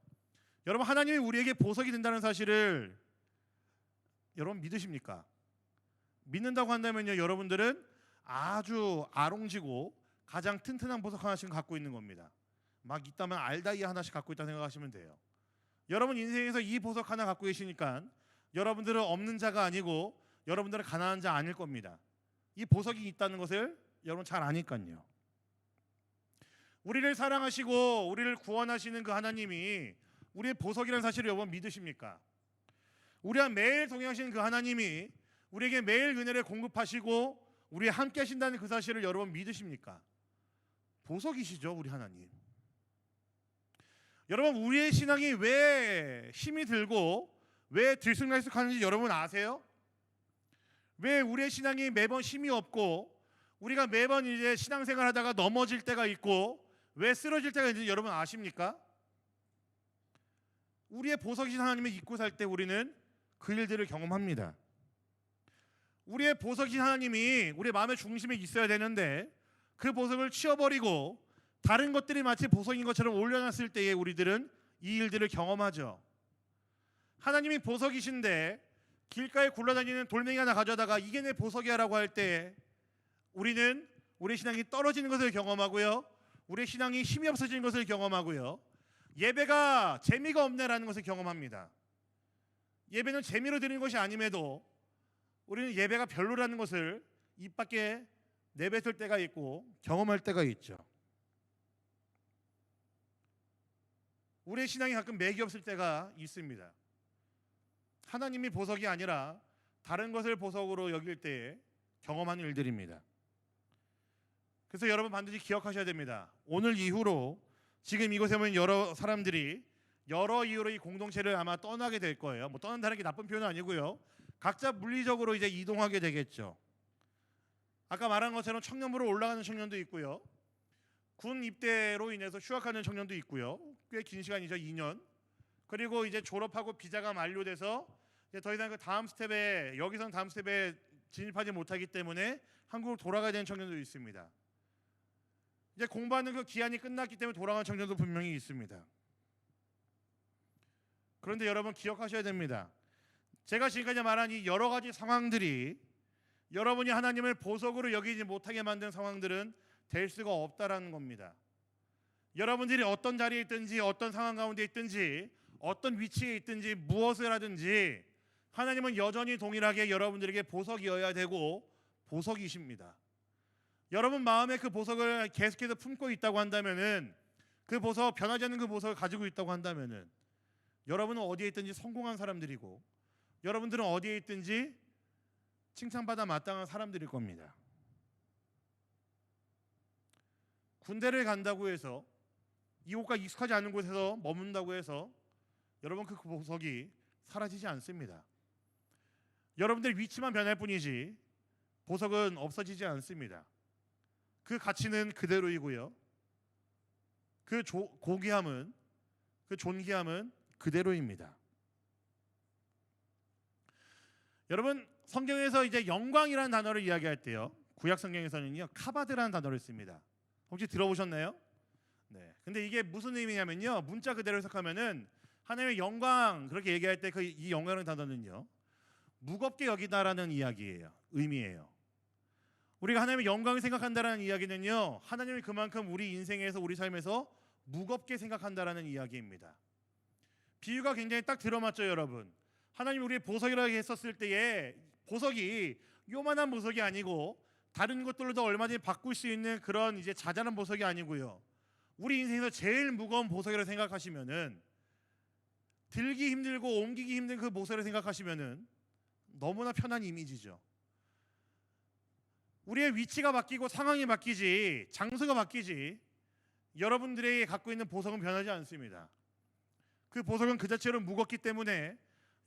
여러분, 하나님이 우리에게 보석이 된다는 사실을 여러분 믿으십니까? 믿는다고 한다면요, 여러분들은 아주 아롱지고 가장 튼튼한 보석 하나씩 갖고 있는 겁니다. 막 있다면 알다이아 하나씩 갖고 있다고 생각하시면 돼요. 여러분 인생에서 이 보석 하나 갖고 계시니까 여러분들은 없는 자가 아니고 여러분들은 가난한 자 아닐 겁니다. 이 보석이 있다는 것을 여러분 잘 아니까요. 우리를 사랑하시고 우리를 구원하시는 그 하나님이 우리의 보석이라는 사실을 여러분 믿으십니까? 우리와 매일 동행하시는 그 하나님이 우리에게 매일 은혜를 공급하시고 우리와 함께 하신다는 그 사실을 여러분 믿으십니까? 보석이시죠, 우리 하나님. 여러분, 우리의 신앙이 왜 힘이 들고 왜 들쑥날쑥하는지 여러분 아세요? 왜 우리의 신앙이 매번 힘이 없고 우리가 매번 이제 신앙생활 하다가 넘어질 때가 있고 왜 쓰러질 때가 있는지 여러분 아십니까? 우리의 보석이신 하나님을 잊고 살 때 우리는 그 일들을 경험합니다. 우리의 보석이신 하나님이 우리의 마음의 중심에 있어야 되는데 그 보석을 치워버리고 다른 것들이 마치 보석인 것처럼 올려놨을 때에 우리들은 이 일들을 경험하죠. 하나님이 보석이신데 길가에 굴러다니는 돌멩이 하나 가져다가 이게 내 보석이야 라고 할 때 우리는 우리의 신앙이 떨어지는 것을 경험하고요, 우리의 신앙이 힘이 없어지는 것을 경험하고요, 예배가 재미가 없네라는 것을 경험합니다. 예배는 재미로 드리는 것이 아님에도 우리는 예배가 별로라는 것을 입 밖에 내뱉을 때가 있고 경험할 때가 있죠. 우리의 신앙이 가끔 맥이 없을 때가 있습니다. 하나님이 보석이 아니라 다른 것을 보석으로 여길 때에 경험하는 일들입니다. 그래서 여러분 반드시 기억하셔야 됩니다. 오늘 이후로 지금 이곳에 오는 여러 사람들이 여러 이유로 이 공동체를 아마 떠나게 될 거예요. 뭐 떠난다는 게 나쁜 표현은 아니고요. 각자 물리적으로 이제 이동하게 되겠죠. 아까 말한 것처럼 청년부로 올라가는 청년도 있고요. 군 입대로 인해서 휴학하는 청년도 있고요. 꽤 긴 시간이죠. 2년. 그리고 이제 졸업하고 비자가 만료돼서 이제 더 이상 그 다음 스텝에 여기서는 다음 스텝에 진입하지 못하기 때문에 한국으로 돌아가야 되는 청년도 있습니다. 이제 공부하는 그 기한이 끝났기 때문에 돌아가는 청년도 분명히 있습니다. 그런데 여러분 기억하셔야 됩니다. 제가 지금까지 말한 이 여러 가지 상황들이 여러분이 하나님을 보석으로 여기지 못하게 만든 상황들은 될 수가 없다라는 겁니다. 여러분들이 어떤 자리에 있든지 어떤 상황 가운데 있든지 어떤 위치에 있든지 무엇을 하든지 하나님은 여전히 동일하게 여러분들에게 보석이어야 되고 보석이십니다. 여러분 마음에 그 보석을 계속해서 품고 있다고 한다면은 그 보석 변하지 않는 그 보석을 가지고 있다고 한다면은 여러분은 어디에 있든지 성공한 사람들이고 여러분들은 어디에 있든지 칭찬받아 마땅한 사람들일 겁니다. 군대를 간다고 해서 이곳과 익숙하지 않은 곳에서 머문다고 해서 여러분 그 보석이 사라지지 않습니다. 여러분들 위치만 변할 뿐이지 보석은 없어지지 않습니다. 그 가치는 그대로이고요. 그 고귀함은 그 존귀함은 그대로입니다. 여러분 성경에서 이제 영광이라는 단어를 이야기할 때요. 구약 성경에서는요. 카바드라는 단어를 씁니다. 혹시 들어보셨나요? 네. 근데 이게 무슨 의미냐면요. 문자 그대로 해석하면은 하나님의 영광 그렇게 얘기할 때 그 이 영광이라는 단어는요. 무겁게 여기다라는 이야기예요. 의미예요. 우리가 하나님의 영광을 생각한다라는 이야기는요. 하나님이 그만큼 우리 인생에서 우리 삶에서 무겁게 생각한다라는 이야기입니다. 비유가 굉장히 딱 들어맞죠, 여러분. 하나님이 우리의 보석이라고 했었을 때에 보석이 요만한 보석이 아니고 다른 것들로도 얼마든지 바꿀 수 있는 그런 이제 자잘한 보석이 아니고요. 우리 인생에서 제일 무거운 보석이라고 생각하시면은 들기 힘들고 옮기기 힘든 그 보석을 생각하시면은 너무나 편한 이미지죠. 우리의 위치가 바뀌고 상황이 바뀌지 장소가 바뀌지 여러분들이 갖고 있는 보석은 변하지 않습니다. 그 보석은 그 자체로 무겁기 때문에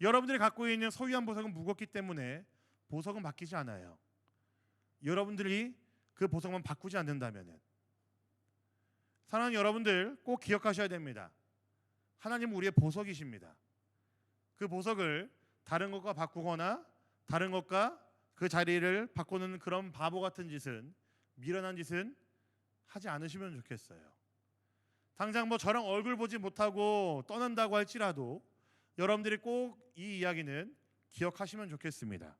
여러분들이 갖고 있는 소유한 보석은 무겁기 때문에 보석은 바뀌지 않아요. 여러분들이 그 보석만 바꾸지 않는다면은 사랑하는 여러분들 꼭 기억하셔야 됩니다. 하나님은 우리의 보석이십니다. 그 보석을 다른 것과 바꾸거나 다른 것과 그 자리를 바꾸는 그런 바보 같은 짓은 미련한 짓은 하지 않으시면 좋겠어요. 당장 뭐 저랑 얼굴 보지 못하고 떠난다고 할지라도 여러분들이 꼭 이 이야기는 기억하시면 좋겠습니다.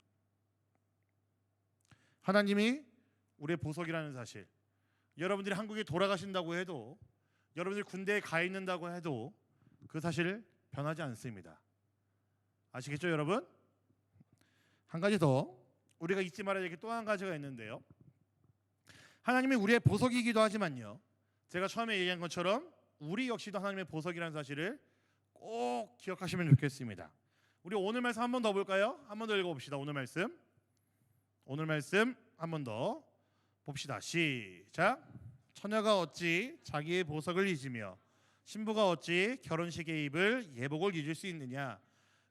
하나님이 우리의 보석이라는 사실, 여러분들이 한국에 돌아가신다고 해도 여러분들이 군대에 가 있는다고 해도 그 사실 변하지 않습니다. 아시겠죠, 여러분? 한 가지 더 우리가 잊지 말아야 될 게 또 한 가지가 있는데요. 하나님이 우리의 보석이기도 하지만요. 제가 처음에 얘기한 것처럼 우리 역시도 하나님의 보석이라는 사실을 꼭 기억하시면 좋겠습니다. 우리 오늘 말씀 한 번 더 볼까요? 한 번 더 읽어봅시다. 오늘 말씀 한 번 더 봅시다. 시작. 처녀가 어찌 자기의 보석을 잊으며 신부가 어찌 결혼식에 입을 예복을 잊을 수 있느냐.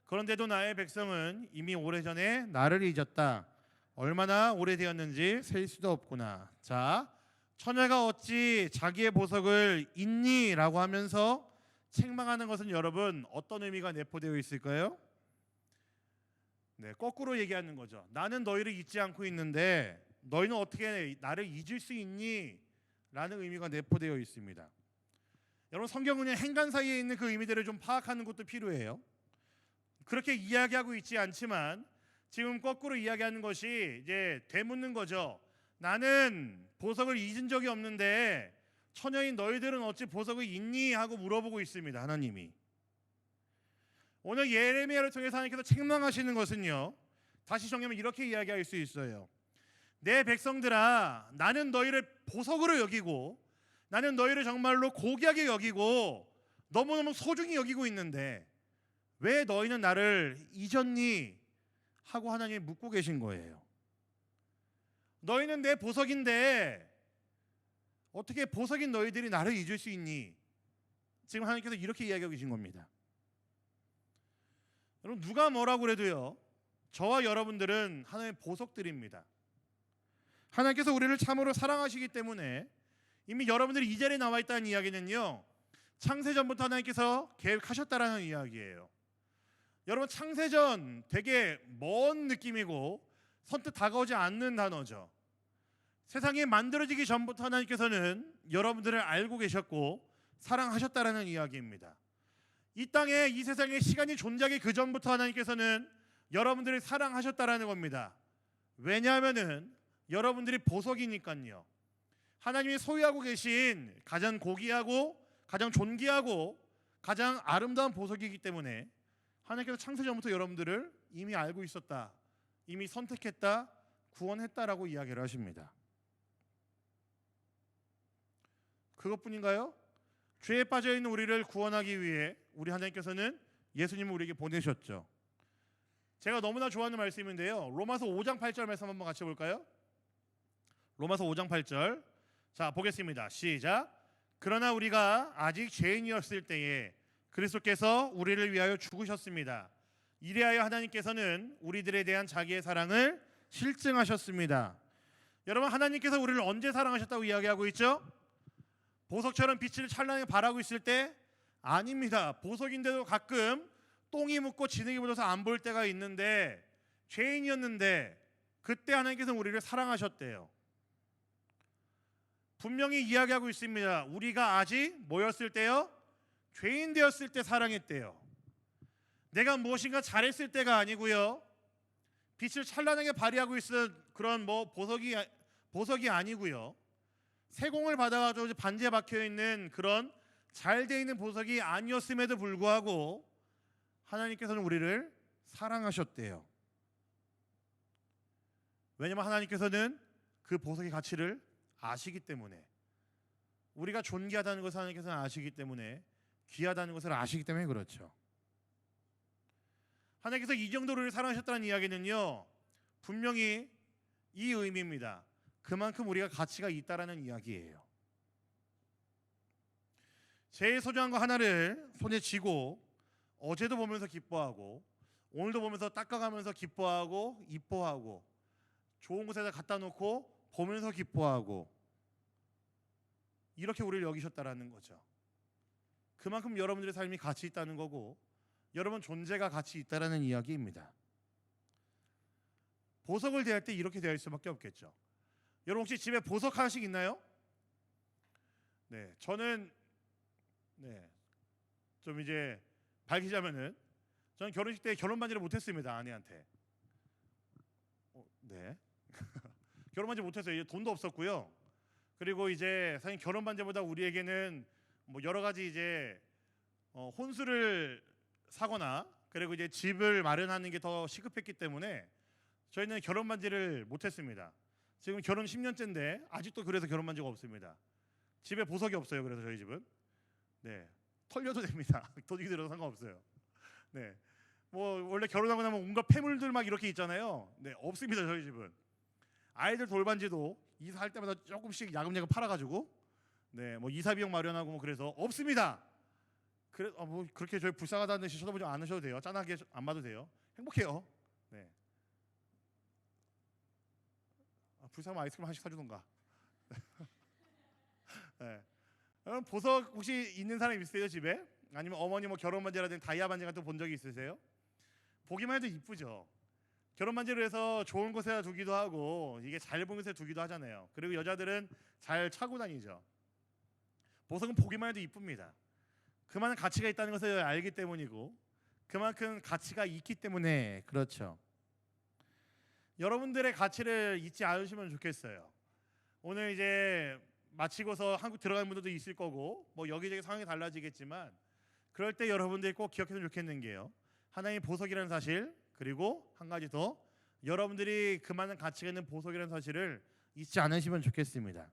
그런데도 나의 백성은 이미 오래전에 나를 잊었다. 얼마나 오래되었는지 셀 수도 없구나. 자, 처녀가 어찌 자기의 보석을 잊니? 라고 하면서 책망하는 것은 여러분 어떤 의미가 내포되어 있을까요? 네, 거꾸로 얘기하는 거죠. 나는 너희를 잊지 않고 있는데 너희는 어떻게 나를 잊을 수 있니? 라는 의미가 내포되어 있습니다. 여러분 성경은 행간 사이에 있는 그 의미들을 좀 파악하는 것도 필요해요. 그렇게 이야기하고 있지 않지만 지금 거꾸로 이야기하는 것이 이제 되묻는 거죠. 나는 보석을 잊은 적이 없는데 처녀인 너희들은 어찌 보석을 잊니? 하고 물어보고 있습니다. 하나님이. 오늘 예레미야를 통해서 하나님께서 책망하시는 것은요. 다시 정리하면 이렇게 이야기할 수 있어요. 내 백성들아, 나는 너희를 보석으로 여기고 나는 너희를 정말로 고귀하게 여기고 너무너무 소중히 여기고 있는데 왜 너희는 나를 잊었니? 하고 하나님이 묻고 계신 거예요. 너희는 내 보석인데 어떻게 보석인 너희들이 나를 잊을 수 있니? 지금 하나님께서 이렇게 이야기하고 계신 겁니다. 여러분 누가 뭐라고 그래도요, 저와 여러분들은 하나님의 보석들입니다. 하나님께서 우리를 참으로 사랑하시기 때문에 이미 여러분들이 이 자리에 나와 있다는 이야기는요, 창세전부터 하나님께서 계획하셨다라는 이야기예요. 여러분 창세전 되게 먼 느낌이고 선뜻 다가오지 않는 단어죠. 세상이 만들어지기 전부터 하나님께서는 여러분들을 알고 계셨고 사랑하셨다라는 이야기입니다. 이 땅에 이 세상에 시간이 존재하기 그 전부터 하나님께서는 여러분들을 사랑하셨다라는 겁니다. 왜냐하면은 여러분들이 보석이니까요. 하나님이 소유하고 계신 가장 고귀하고 가장 존귀하고 가장 아름다운 보석이기 때문에 하나님께서 창세전부터 여러분들을 이미 알고 있었다, 이미 선택했다, 구원했다라고 이야기를 하십니다. 그것뿐인가요? 죄에 빠져있는 우리를 구원하기 위해 우리 하나님께서는 예수님을 우리에게 보내셨죠. 제가 너무나 좋아하는 말씀인데요, 로마서 5장 8절 말씀 한번 같이 볼까요? 로마서 5장 8절, 자 보겠습니다. 시작. 그러나 우리가 아직 죄인이었을 때에 그리스도께서 우리를 위하여 죽으셨습니다. 이래하여 하나님께서는 우리들에 대한 자기의 사랑을 실증하셨습니다. 여러분 하나님께서 우리를 언제 사랑하셨다고 이야기하고 있죠? 보석처럼 빛을 찬란하게 발하고 있을 때? 아닙니다. 보석인데도 가끔 똥이 묻고 진흙이 묻어서 안 보일 때가 있는데, 죄인이었는데 그때 하나님께서 우리를 사랑하셨대요. 분명히 이야기하고 있습니다. 우리가 아직 뭐였을 때요? 죄인 되었을 때 사랑했대요. 내가 무엇인가 잘했을 때가 아니고요, 빛을 찬란하게 발휘하고 있는 그런 보석이 아니고요, 세공을 받아가지고 반지에 박혀있는 그런 잘 돼 있는 보석이 아니었음에도 불구하고 하나님께서는 우리를 사랑하셨대요. 왜냐하면 하나님께서는 그 보석의 가치를 아시기 때문에, 우리가 존귀하다는 것을 하나님께서는 아시기 때문에, 귀하다는 것을 아시기 때문에 그렇죠. 하나님께서 이 정도로 우리를 사랑하셨다는 이야기는요, 분명히 이 의미입니다. 그만큼 우리가 가치가 있다라는 이야기예요. 제일 소중한 거 하나를 손에 쥐고 어제도 보면서 기뻐하고 오늘도 보면서 닦아가면서 기뻐하고 이뻐하고 좋은 곳에다 갖다 놓고 보면서 기뻐하고, 이렇게 우리를 여기셨다라는 거죠. 그만큼 여러분들의 삶이 가치 있다는 거고 여러분 존재가 가치 있다라는 이야기입니다. 보석을 대할 때 이렇게 대할 수밖에 없겠죠. 여러분 혹시 집에 보석 하나씩 있나요? 네, 저는 좀 이제 밝히자면은 저는 결혼식 때 결혼 반지를 못했습니다. 아내한테. 네. 결혼 반지 못했어요. 돈도 없었고요. 그리고 이제 사실 결혼 반지보다 우리에게는 뭐 여러 가지 이제 혼수를 사거나 그리고 이제 집을 마련하는 게 더 시급했기 때문에 저희는 결혼 반지를 못했습니다. 지금 결혼 10년째인데 아직도 그래서 결혼 반지가 없습니다. 집에 보석이 없어요. 그래서 저희 집은 털려도 됩니다. 돈이 들어도 상관없어요. 뭐 원래 결혼하고 나면 온갖 폐물들 막 이렇게 있잖아요. 없습니다. 저희 집은. 아이들 돌반지도 이사할 때마다 조금씩 야금야금 팔아가지고 뭐 이사 비용 마련하고 뭐 그래서 없습니다. 뭐 그렇게 저희 불쌍하다는 듯이 쳐다보지 않으셔도 돼요. 짠하게 안 봐도 돼요. 행복해요. 불쌍하면 아이스크림 하나씩 사주던가. 여러분 보석 혹시 있는 사람 있으세요 집에? 아니면 어머니 뭐 결혼 반지라든지 다이아 반지 같은 거 본 적이 있으세요? 보기만 해도 이쁘죠. 결혼 반지를 해서 좋은 곳에다 두기도 하고 이게 잘 보는 곳에 두기도 하잖아요. 그리고 여자들은 잘 차고 다니죠. 보석은 보기만 해도 이쁩니다. 그만한 가치가 있다는 것을 알기 때문이고 그만큼 가치가 있기 때문에 그렇죠. 여러분들의 가치를 잊지 않으시면 좋겠어요. 오늘 이제 마치고서 한국 들어가는 분들도 있을 거고 뭐 여기저기 상황이 달라지겠지만 그럴 때 여러분들이 꼭 기억했으면 좋겠는 게요, 하나님의 보석이라는 사실, 그리고 한 가지 더, 여러분들이 그만한 가치가 있는 보석이라는 사실을 잊지 않으시면 좋겠습니다.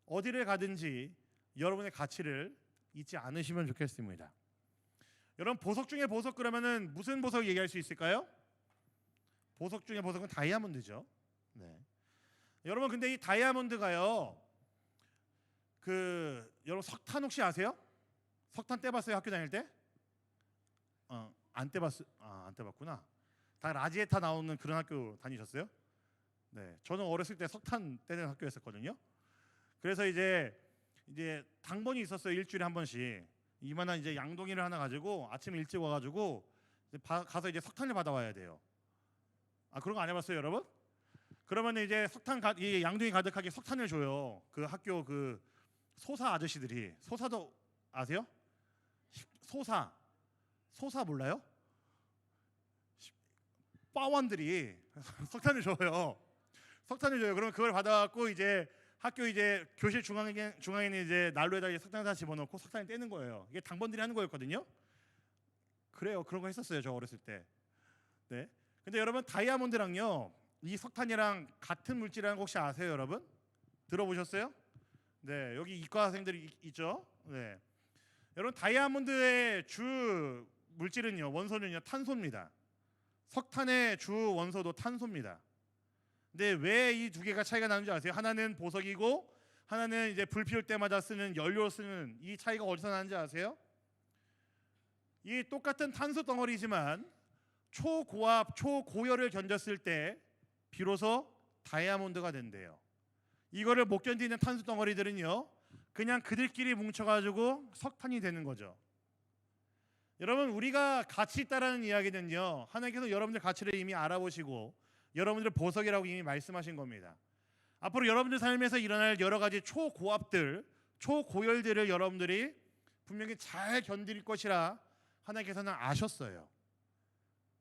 어디를 가든지 여러분의 가치를 잊지 않으시면 좋겠습니다. 여러분 보석 중에 보석 그러면은 무슨 보석 얘기할 수 있을까요? 보석 중에 보석은 다이아몬드죠. 여러분 근데 이 다이아몬드가요, 여러분 석탄 혹시 아세요? 석탄 떼봤어요 학교 다닐 때? 안 떼봤어. 안 떼봤구나. 다 라지에타 나오는 그런 학교 다니셨어요? 네, 저는 어렸을 때 석탄 떼는 학교였었거든요. 그래서 이제 당번이 있었어요. 일주일에 한 번씩 이만한 이제 양동이를 하나 가지고 아침 일찍 와가지고 가서 이제 석탄을 받아와야 돼요. 그런 거 안 해봤어요, 여러분? 그러면 이제 이 양동이 가득하게 석탄을 줘요. 그 학교 그 소사 아저씨들이. 소사도 아세요? 소사 몰라요? 빠원들이 석탄을 줘요. 그러면 그걸 받아갖고 이제 학교 이제 교실 중앙에 있는 이제 난로에다 이제 석탄을 다 집어넣고 석탄을 떼는 거예요. 이게 당번들이 하는 거였거든요. 그래요. 그런 거 했었어요. 저 어렸을 때. 네. 근데 여러분 다이아몬드랑요 이 석탄이랑 같은 물질이라는 거 혹시 아세요, 여러분? 들어보셨어요? 네. 여기 이과생들이 있죠. 네. 여러분 다이아몬드의 주 물질은요 원소는요 탄소입니다. 석탄의 주 원소도 탄소입니다. 근데 왜 이 두 개가 차이가 나는지 아세요? 하나는 보석이고 하나는 이제 불 피울 때마다 쓰는 연료 쓰는 이 차이가 어디서 나는지 아세요? 이 똑같은 탄소 덩어리지만 초고압, 초고열을 견뎠을 때 비로소 다이아몬드가 된대요. 이거를 못 견디는 탄소 덩어리들은요 그냥 그들끼리 뭉쳐가지고 석탄이 되는 거죠. 여러분 우리가 가치 있다라는 이야기는요 하나님께서 여러분들 가치를 이미 알아보시고 여러분들 보석이라고 이미 말씀하신 겁니다. 앞으로 여러분들 삶에서 일어날 여러 가지 초고압들, 초고열들을 여러분들이 분명히 잘 견딜 것이라 하나님께서는 아셨어요.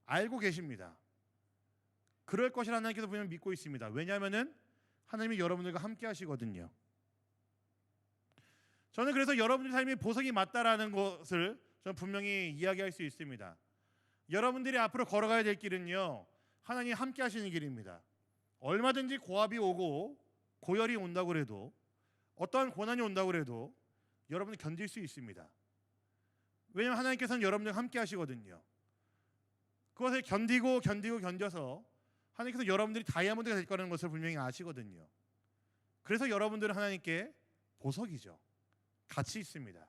알고 계십니다. 그럴 것이라 하나님께서 분명히 믿고 있습니다. 왜냐하면은 하나님이 여러분들과 함께 하시거든요. 저는 그래서 여러분들 삶이 보석이 맞다라는 것을 저는 분명히 이야기할 수 있습니다. 여러분들이 앞으로 걸어가야 될 길은요 하나님이 함께 하시는 길입니다. 얼마든지 고압이 오고 고열이 온다고 해도 어떠한 고난이 온다고 해도 여러분이 견딜 수 있습니다. 왜냐하면 하나님께서는 여러분들과 함께 하시거든요. 그것을 견뎌서 하나님께서 여러분들이 다이아몬드가 될 거라는 것을 분명히 아시거든요. 그래서 여러분들은 하나님께 보석이죠. 가치 있습니다.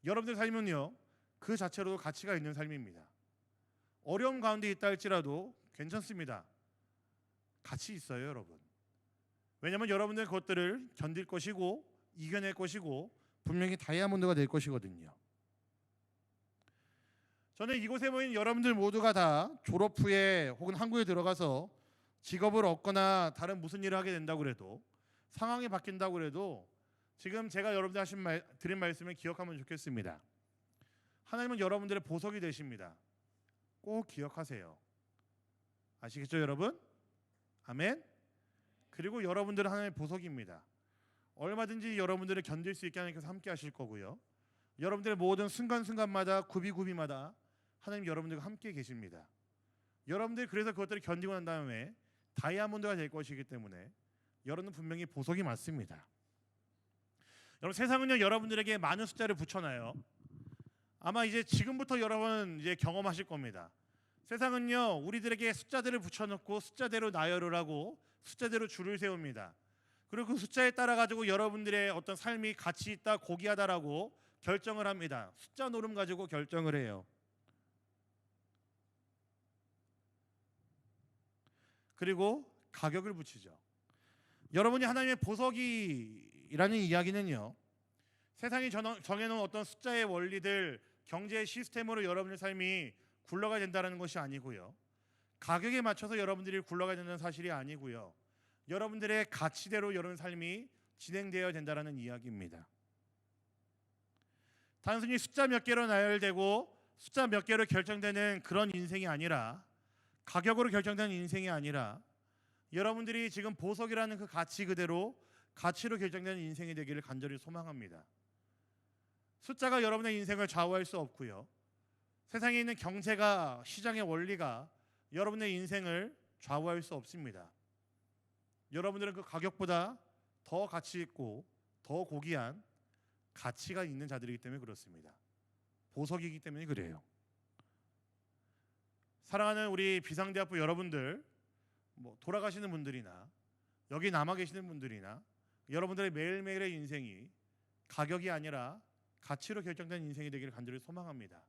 여러분들 삶은요 그 자체로도 가치가 있는 삶입니다. 어려움 가운데 있다 할지라도 괜찮습니다. 가치 있어요, 여러분. 왜냐하면 여러분들 그것들을 견딜 것이고 이겨낼 것이고 분명히 다이아몬드가 될 것이거든요. 저는 이곳에 모인 여러분들 모두가 다 졸업 후에 혹은 한국에 들어가서 직업을 얻거나 다른 무슨 일을 하게 된다고 해도 상황이 바뀐다고 해도 지금 제가 여러분들 드린 말씀을 기억하면 좋겠습니다. 하나님은 여러분들의 보석이 되십니다. 꼭 기억하세요. 아시겠죠, 여러분? 아멘. 그리고 여러분들은 하나님의 보석입니다. 얼마든지 여러분들을 견딜 수 있게 하나님께서 함께 하실 거고요. 여러분들의 모든 순간순간마다 구비구비마다 하나님 여러분들과 함께 계십니다. 여러분들이 그래서 그것들을 견디고 난 다음에 다이아몬드가 될 것이기 때문에 여러분은 분명히 보석이 맞습니다. 여러분 세상은요 여러분들에게 많은 숫자를 붙여놔요. 아마 이제 지금부터 여러분 이제 경험하실 겁니다. 세상은요 우리들에게 숫자들을 붙여놓고 숫자대로 나열을 하고 숫자대로 줄을 세웁니다. 그리고 그 숫자에 따라 가지고 여러분들의 어떤 삶이 가치 있다 고귀하다라고 결정을 합니다. 숫자 노름 가지고 결정을 해요. 그리고 가격을 붙이죠. 여러분이 하나님의 보석이라는 이야기는요 세상이 정해놓은 어떤 숫자의 원리들 경제의 시스템으로 여러분의 삶이 굴러가야 된다는 것이 아니고요, 가격에 맞춰서 여러분들이 굴러가야 된다는 사실이 아니고요, 여러분들의 가치대로 여러분 삶이 진행되어야 된다는 이야기입니다. 단순히 숫자 몇 개로 나열되고 숫자 몇 개로 결정되는 그런 인생이 아니라, 가격으로 결정되는 인생이 아니라 여러분들이 지금 보석이라는 그 가치 그대로 가치로 결정되는 인생이 되기를 간절히 소망합니다. 숫자가 여러분의 인생을 좌우할 수 없고요, 세상에 있는 경제가 시장의 원리가 여러분의 인생을 좌우할 수 없습니다. 여러분들은 그 가격보다 더 가치 있고 더 고귀한 가치가 있는 자들이기 때문에 그렇습니다. 보석이기 때문에 그래요. 사랑하는 우리 비상대학부 여러분들, 돌아가시는 분들이나 여기 남아 계시는 분들이나 여러분들의 매일매일의 인생이 가격이 아니라 가치로 결정된 인생이 되기를 간절히 소망합니다.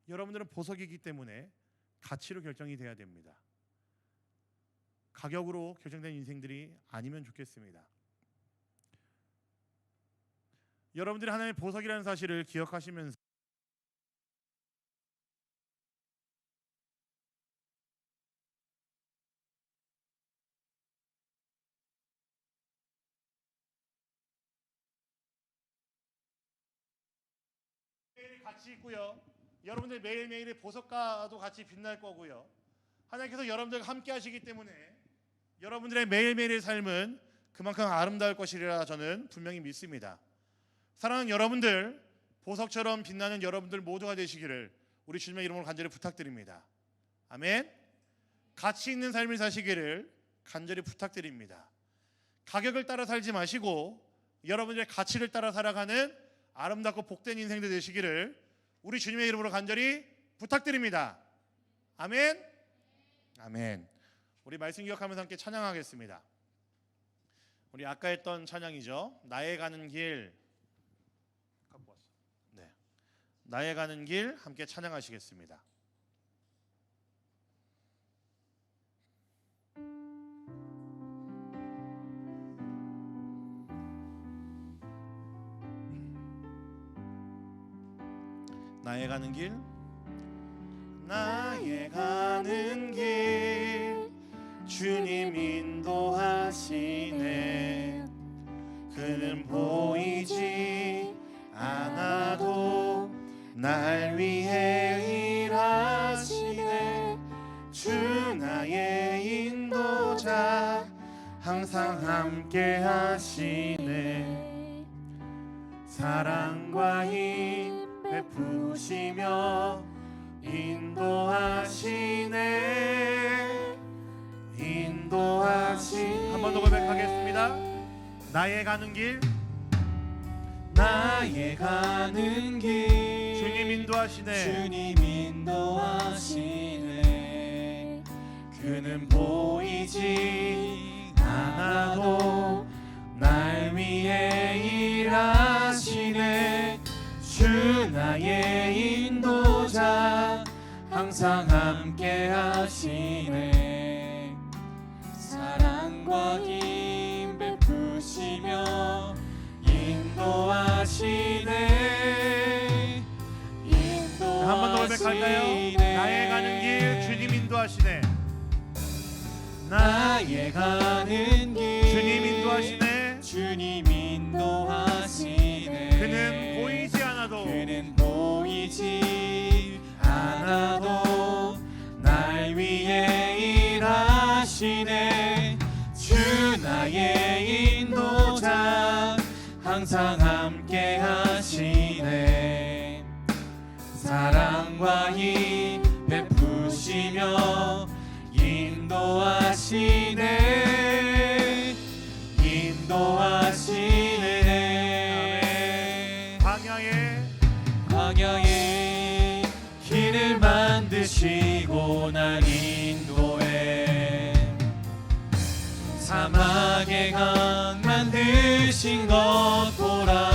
여러분들은 보석이기 때문에 가치로 결정이 돼야 됩니다. 가격으로 결정된 인생들이 아니면 좋겠습니다. 여러분들이 하나님의 보석이라는 사실을 기억하시면서 매일 같이 있고요. 여러분들 매일매일의 보석과도 같이 빛날 거고요. 하나님께서 여러분들과 함께 하시기 때문에 여러분들의 매일매일의 삶은 그만큼 아름다울 것이라 저는 분명히 믿습니다. 사랑하는 여러분들, 보석처럼 빛나는 여러분들 모두가 되시기를 우리 주님의 이름으로 간절히 부탁드립니다. 아멘. 가치 있는 삶을 사시기를 간절히 부탁드립니다. 가격을 따라 살지 마시고 여러분들의 가치를 따라 살아가는 아름답고 복된 인생들 되시기를 우리 주님의 이름으로 간절히 부탁드립니다. 아멘. 아멘. 우리 말씀 기억하면서 함께 찬양하겠습니다. 우리 아까 했던 찬양이죠. 나의 가는 길 갖고 왔어. 네. 나의 가는 길 함께 찬양하시겠습니다. 나의 가는 길, 나의 가는 길 주님 인도하시네. 그는 보이지 않아도 날 위해 일하시네. 주 나의 인도자 항상 함께 하시네. 사랑과 힘 베푸시며 인도하시네. 인도하시네. 한 번 더 고백하겠습니다. 나의 가는 길, 나의 가는 길 주님 인도하시네. 주님 인도하시네. 그는 보이지 않아도 날 위해 일하시네. 주 나의 인도자 항상 함께 하시네. 사랑과 힘 베푸시며 인도하시네. 한 번 더 고백할까요? 나의 가는 길 주님 인도하시네. 나의 가는 길 주님 인도하시네. 주님 인도하시네. 그는 보이지 않아도 그는 보이지 않아도 날 위해 일하시네. 주 나의 인도자 항상 함께 하시네. 사랑과 힘 베푸시며 인도하시네. 인도하시네. 광야에 길을 만드시고 날 인도해. 사막에 강 만드신 것 보라.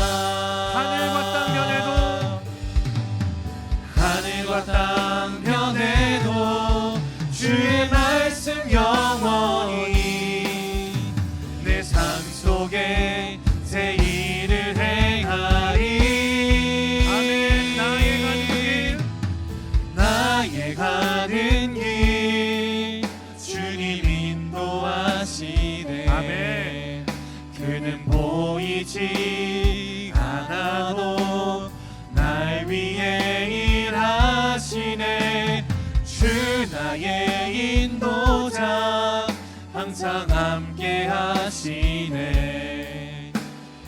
하늘과 땅 변해도 주의 말씀 영원히 내 삶 속에 새 일을 행하리. 아멘. 나의 가는 길 주님 인도하시네. 아멘. 그는 보이지 않아도 날 위해 일하시네. 주 나의 인도자 항상 함께 하시네.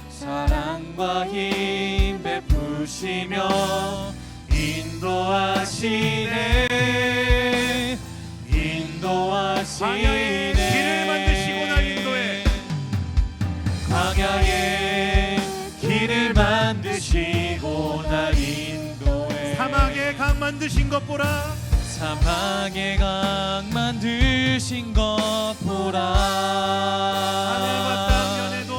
사랑과 힘 베푸시며 인도하시네. 인도하시네. 광야에 길을 만드시고 날 인도해. 광야에 길을 만드시고 날 인도해. 사막에 강 만드신 것 보라. 사막에 강 만드신 것 보라. 하늘과 땅 변해도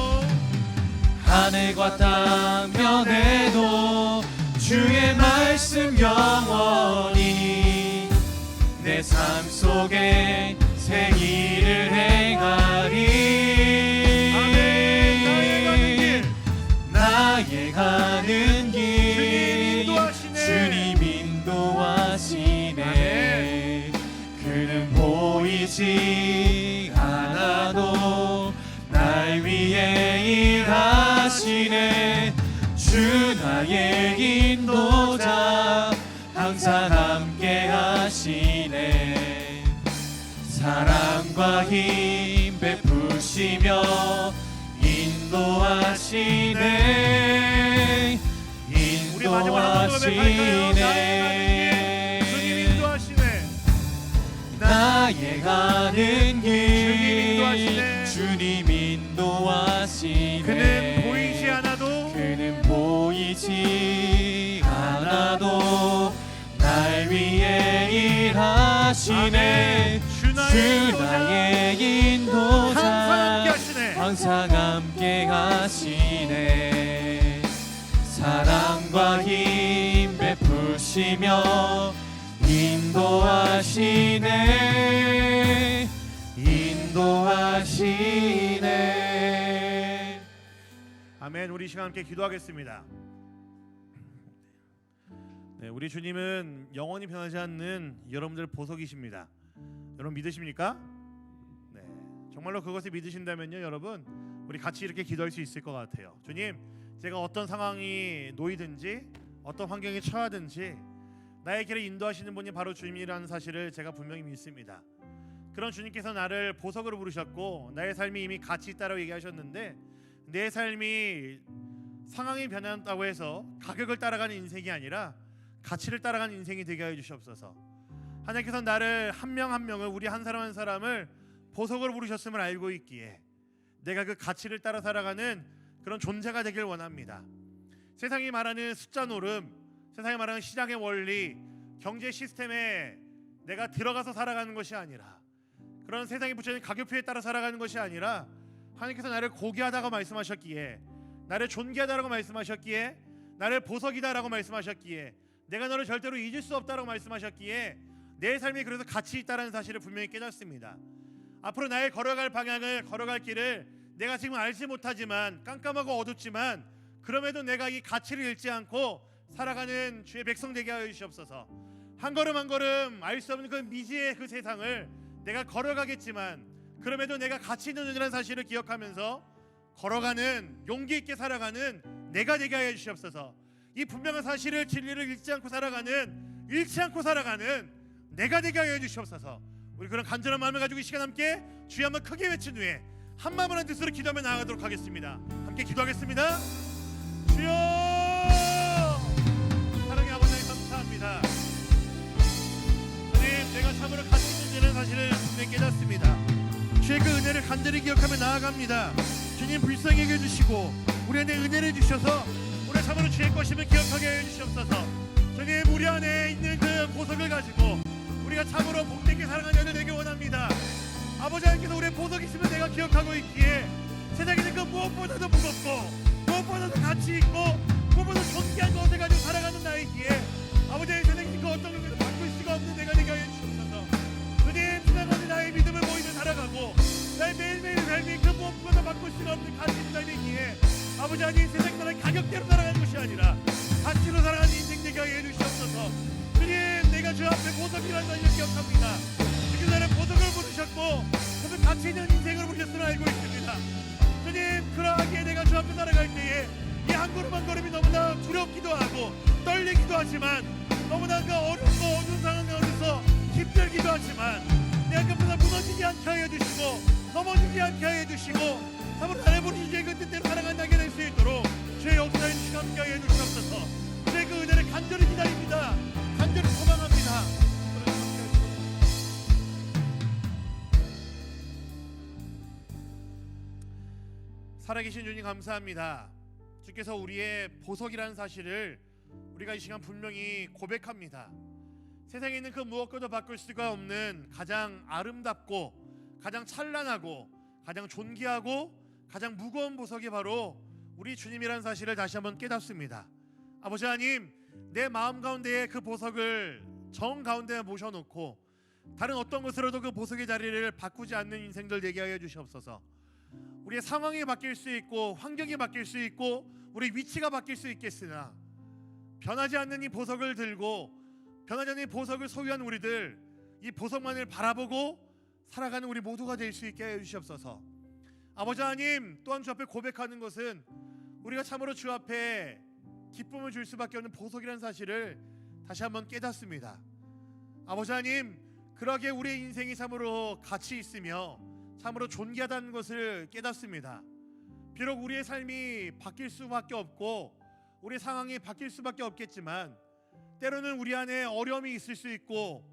위에 일하시네. 주 나의 인도자 항상 함께 하시네. 사랑과 힘 베푸시며 인도하시네. 우리 마지막 한 번 더 고백할까요? 나의 가는 길 주님 인도하시네. 그는 보이지 않아도 그는 보이지 않아도 날 위해 일하시네. 주 나의 인도자 항상 함께 하시네. 사랑과 힘 베푸시며 인도하시네. 인도하시네. 아멘. 우리 시간 함께 기도하겠습니다. 네, 우리 주님은 영원히 변하지 않는 여러분들 보석이십니다. 여러분 믿으십니까? 네, 정말로 그것을 믿으신다면요, 여러분 우리 같이 이렇게 기도할 수 있을 것 같아요. 주님, 제가 어떤 상황이 놓이든지 어떤 환경에 처하든지 나의 길을 인도하시는 분이 바로 주님이라는 사실을 제가 분명히 믿습니다. 그런 주님께서 나를 보석으로 부르셨고 나의 삶이 이미 가치 있다고 얘기하셨는데, 내 삶이 상황이 변한다고 해서 가격을 따라가는 인생이 아니라 가치를 따라가는 인생이 되게 하여 주시옵소서. 하나님께서 나를 한 명 한 명을, 우리 한 사람 한 사람을 보석으로 부르셨음을 알고 있기에 내가 그 가치를 따라 살아가는 그런 존재가 되길 원합니다. 세상이 말하는 숫자 노름, 세상이 말하는 시장의 원리, 경제 시스템에 내가 들어가서 살아가는 것이 아니라, 그런 세상이 붙여진 가격표에 따라 살아가는 것이 아니라, 하나님께서 나를 고귀하다고 말씀하셨기에, 나를 존귀하다고 말씀하셨기에, 나를 보석이다라고 말씀하셨기에, 내가 너를 절대로 잊을 수 없다라고 말씀하셨기에 내 삶이 그래서 가치 있다라는 사실을 분명히 깨닫습니다. 앞으로 나의 걸어갈 방향을, 걸어갈 길을 내가 지금 알지 못하지만, 깜깜하고 어둡지만 그럼에도 내가 이 가치를 잃지 않고 살아가는 주의 백성 되게 하여 주시옵소서. 한 걸음 한 걸음 알 수 없는 그 미지의 그 세상을 내가 걸어가겠지만 그럼에도 내가 가치 있는 존재라는 사실을 기억하면서 걸어가는, 용기 있게 살아가는 내가 되게 하여 주시옵소서. 이 분명한 사실을, 진리를 잃지 않고 살아가는 내가 되게 하여 주시옵소서. 우리 그런 간절한 마음을 가지고 이 시간 함께 주여 한번 크게 외친 후에 한 마음을 한 뜻으로 기도하며 나아가도록 하겠습니다. 함께 기도하겠습니다. 주여, 사랑의 아버지 감사합니다. 주님, 내가 참으로 가치 있는 자라는 사실을 분명히 깨닫습니다. 주의 그 은혜를 간절히 기억하며 나아갑니다. 주님, 불쌍히 여겨주시고 우리 안에 은혜를 주셔서 우리 참으로 주의 것임을 기억하게 해주시옵소서. 주님, 우리 안에 있는 그 보석을 가지고 우리가 참으로 복되게 살아가는 여들 되길 원합니다. 아버지 하나님께서 우리의 보석이심을 내가 기억하고 있기에 세상에 있는 그 무엇보다도 무겁고 무엇보다도 가치 있고 무엇보다도 존귀한 것을 가지고 살아가는 나이기에 아버지, 세상에 있는 그 어떤 것도 바꿀 수가 없는 내가 되게 하여 주시옵소서. 주님, 지나가는 나의 믿음을 보이며 살아가고 나의 매일매일 삶이 그 무엇보다 바꿀 수가 없는 가치 있는 삶이기에 아버지 하나님, 세상이 나를 가격대로 살아가는 것이 아니라 가치로 살아가는 인생 되게 하여 주시옵소서. 주님, 내가 주 앞에 보석이라는 것을 기억합니다. 지금 나를 보석을 부르셨고 그것은 가치 있는 인생을 부르셨음을 알고 있습니다. 주님, 그러하기에 내가 주 앞에 살아갈 때에 이 한 걸음 한 걸음이 너무나 두렵기도 하고 떨리기도 하지만, 너무나 그 어렵고 어두운 상황 가운데서 힘들기도 하지만 내 앞에서 무너지지 않게 하여 주시고 넘어지지 않게 하여 주시고 참으로 나를 부르신 주의 그 뜻대로 살아가는 나게 될 수 있도록 주의 역사에 주시고 함께 하여 주시옵소서. 주의 그 은혜를 간절히 기다립니다. 간절히 소망합니다. 살아계신 주님 감사합니다. 주께서 우리의 보석이라는 사실을 우리가 이 시간 분명히 고백합니다. 세상에 있는 그 무엇과도 바꿀 수가 없는 가장 아름답고 가장 찬란하고 가장 존귀하고 가장 무거운 보석이 바로 우리 주님이라는 사실을 다시 한번 깨닫습니다. 아버지 하나님, 내 마음 가운데에 그 보석을 정 가운데 모셔놓고 다른 어떤 것으로도 그 보석의 자리를 바꾸지 않는 인생들 되게 하여 주시옵소서. 우리의 상황이 바뀔 수 있고 환경이 바뀔 수 있고 우리 위치가 바뀔 수 있겠으나 변하지 않는 이 보석을 들고 변하지 않는 이 보석을 소유한 우리들, 이 보석만을 바라보고 살아가는 우리 모두가 될 수 있게 해 주시옵소서. 아버지 하나님, 또한 주 앞에 고백하는 것은 우리가 참으로 주 앞에 기쁨을 줄 수밖에 없는 보석이라는 사실을 다시 한번 깨닫습니다. 아버지 하나님, 그러기에 우리의 인생이 참으로 가치 있으며 참으로 존귀하다는 것을 깨닫습니다. 비록 우리의 삶이 바뀔 수밖에 없고 우리의 상황이 바뀔 수밖에 없겠지만, 때로는 우리 안에 어려움이 있을 수 있고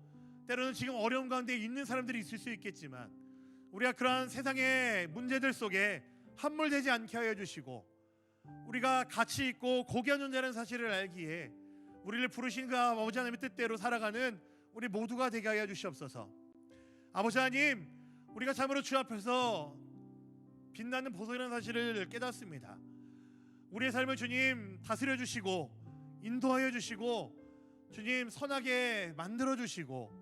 때로는 지금 어려움 가운데 있는 사람들이 있을 수 있겠지만, 우리가 그러한 세상의 문제들 속에 함몰되지 않게 하여 주시고 우리가 가치 있고 고귀한 존재라는 사실을 알기에 우리를 부르신 그 아버지 하나님의 뜻대로 살아가는 우리 모두가 되게 하여 주시옵소서. 아버지 하나님, 우리가 참으로 주 앞에서 빛나는 보석이라는 사실을 깨닫습니다. 우리의 삶을 주님 다스려 주시고 인도하여 주시고 주님 선하게 만들어 주시고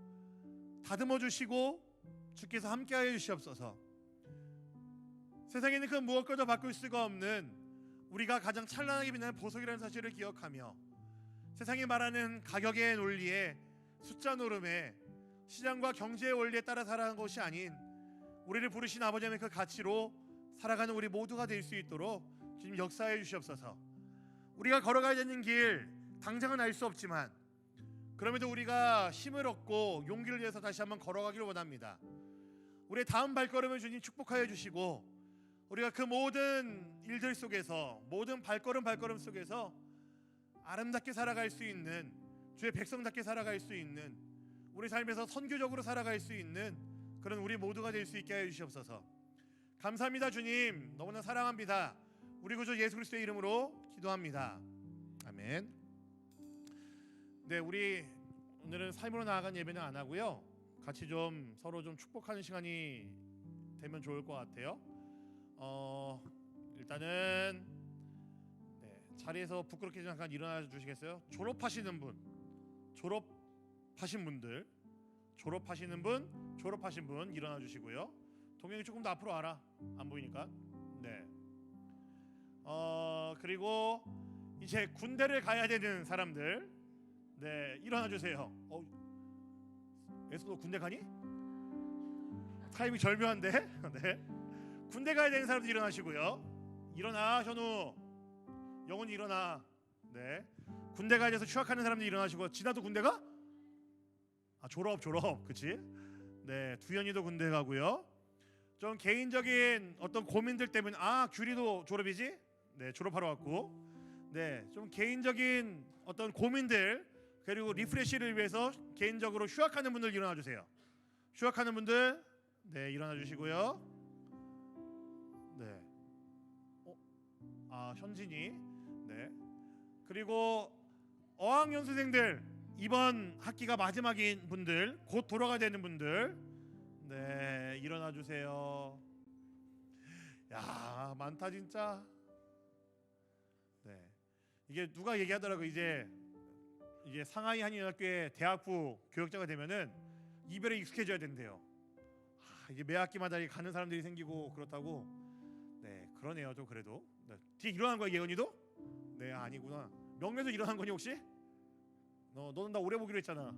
다듬어 주시고 주께서 함께하여 주시옵소서. 세상에 있는 그 무엇과도 바꿀 수가 없는 우리가 가장 찬란하게 빛나는 보석이라는 사실을 기억하며 세상이 말하는 가격의 논리에 숫자 노름에 시장과 경제의 원리에 따라 살아가는 것이 아닌 우리를 부르신 아버지 하나님의 그 가치로 살아가는 우리 모두가 될 수 있도록 주님 역사해 주시옵소서. 우리가 걸어가야 되는 길 당장은 알 수 없지만 그럼에도 우리가 힘을 얻고 용기를 내서 다시 한번 걸어가기를 원합니다. 우리의 다음 발걸음을 주님 축복하여 주시고 우리가 그 모든 일들 속에서 모든 발걸음 속에서 아름답게 살아갈 수 있는 주의 백성답게 살아갈 수 있는 우리 삶에서 선교적으로 살아갈 수 있는 그런 우리 모두가 될 수 있게 하여 주시옵소서. 감사합니다. 주님 너무나 사랑합니다. 우리 구주 예수 그리스도의 이름으로 기도합니다. 아멘. 네, 우리 오늘은 삶으로 나아간 예배는 안 하고요. 같이 좀 서로 좀 축복하는 시간이 되면 좋을 것 같아요. 일단은 자리에서 부끄럽게 잠깐 일어나 주시겠어요? 졸업하시는 분, 졸업하신 분 일어나 주시고요. 동영이 조금 더 앞으로 와라. 안 보이니까. 네. 그리고 이제 군대를 가야 되는 사람들, 네, 일어나 주세요. 에스도 군대 가니? 타이밍 절묘한데? 네. 군대 가야 되는 사람들 일어나시고요. 일어나, 현우. 영훈이 일어나. 네. 군대 가야 돼서 휴학하는 사람들 일어나시고. 진아도 군대 가? 졸업. 그치? 네, 두현이도 군대 가고요. 좀 개인적인 어떤 고민들 때문에 규리도 졸업이지? 네, 졸업하러 왔고. 네, 좀 개인적인 어떤 고민들 그리고 리프레시를 위해서 개인적으로 휴학하는 분들 일어나 주세요. 휴학하는 분들 네, 일어나 주시고요. 네. 현진이. 네. 그리고 어학연수생들 이번 학기가 마지막인 분들, 곧 돌아가야 되는 분들, 네, 일어나 주세요. 야, 많다 진짜. 네, 이게 누가 얘기하더라고. 이제 상하이 한인학교의 대학부 교역자가 되면은 이별에 익숙해져야 된대요. 이게 매 학기마다 가는 사람들이 생기고 그렇다고. 네, 그러네요. 좀 그래도. 네. 뒤에 일어난 거야 예언이도? 네, 아니구나. 명래도 일어난 거니 혹시? 너는 나 오래 보기로 했잖아.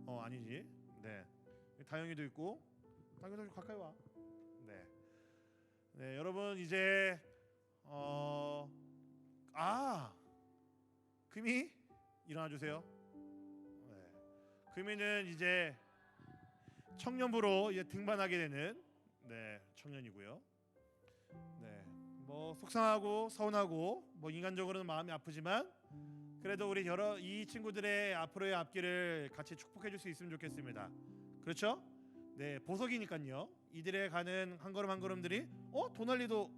아니지. 네, 다영이도 있고. 다영이도 좀 가까이 와. 네, 네, 여러분 이제 금이 일어나 주세요. 네, 금이는 이제 청년부로 이제 등반하게 되는 청년이고요. 네, 뭐 속상하고 서운하고 뭐 인간적으로는 마음이 아프지만 그래도 우리 이 친구들의 앞으로의 앞길을 같이 축복해 줄 수 있으면 좋겠습니다. 그렇죠? 네, 보석이니까요. 이들의 가는 한 걸음 한 걸음들이 도날리도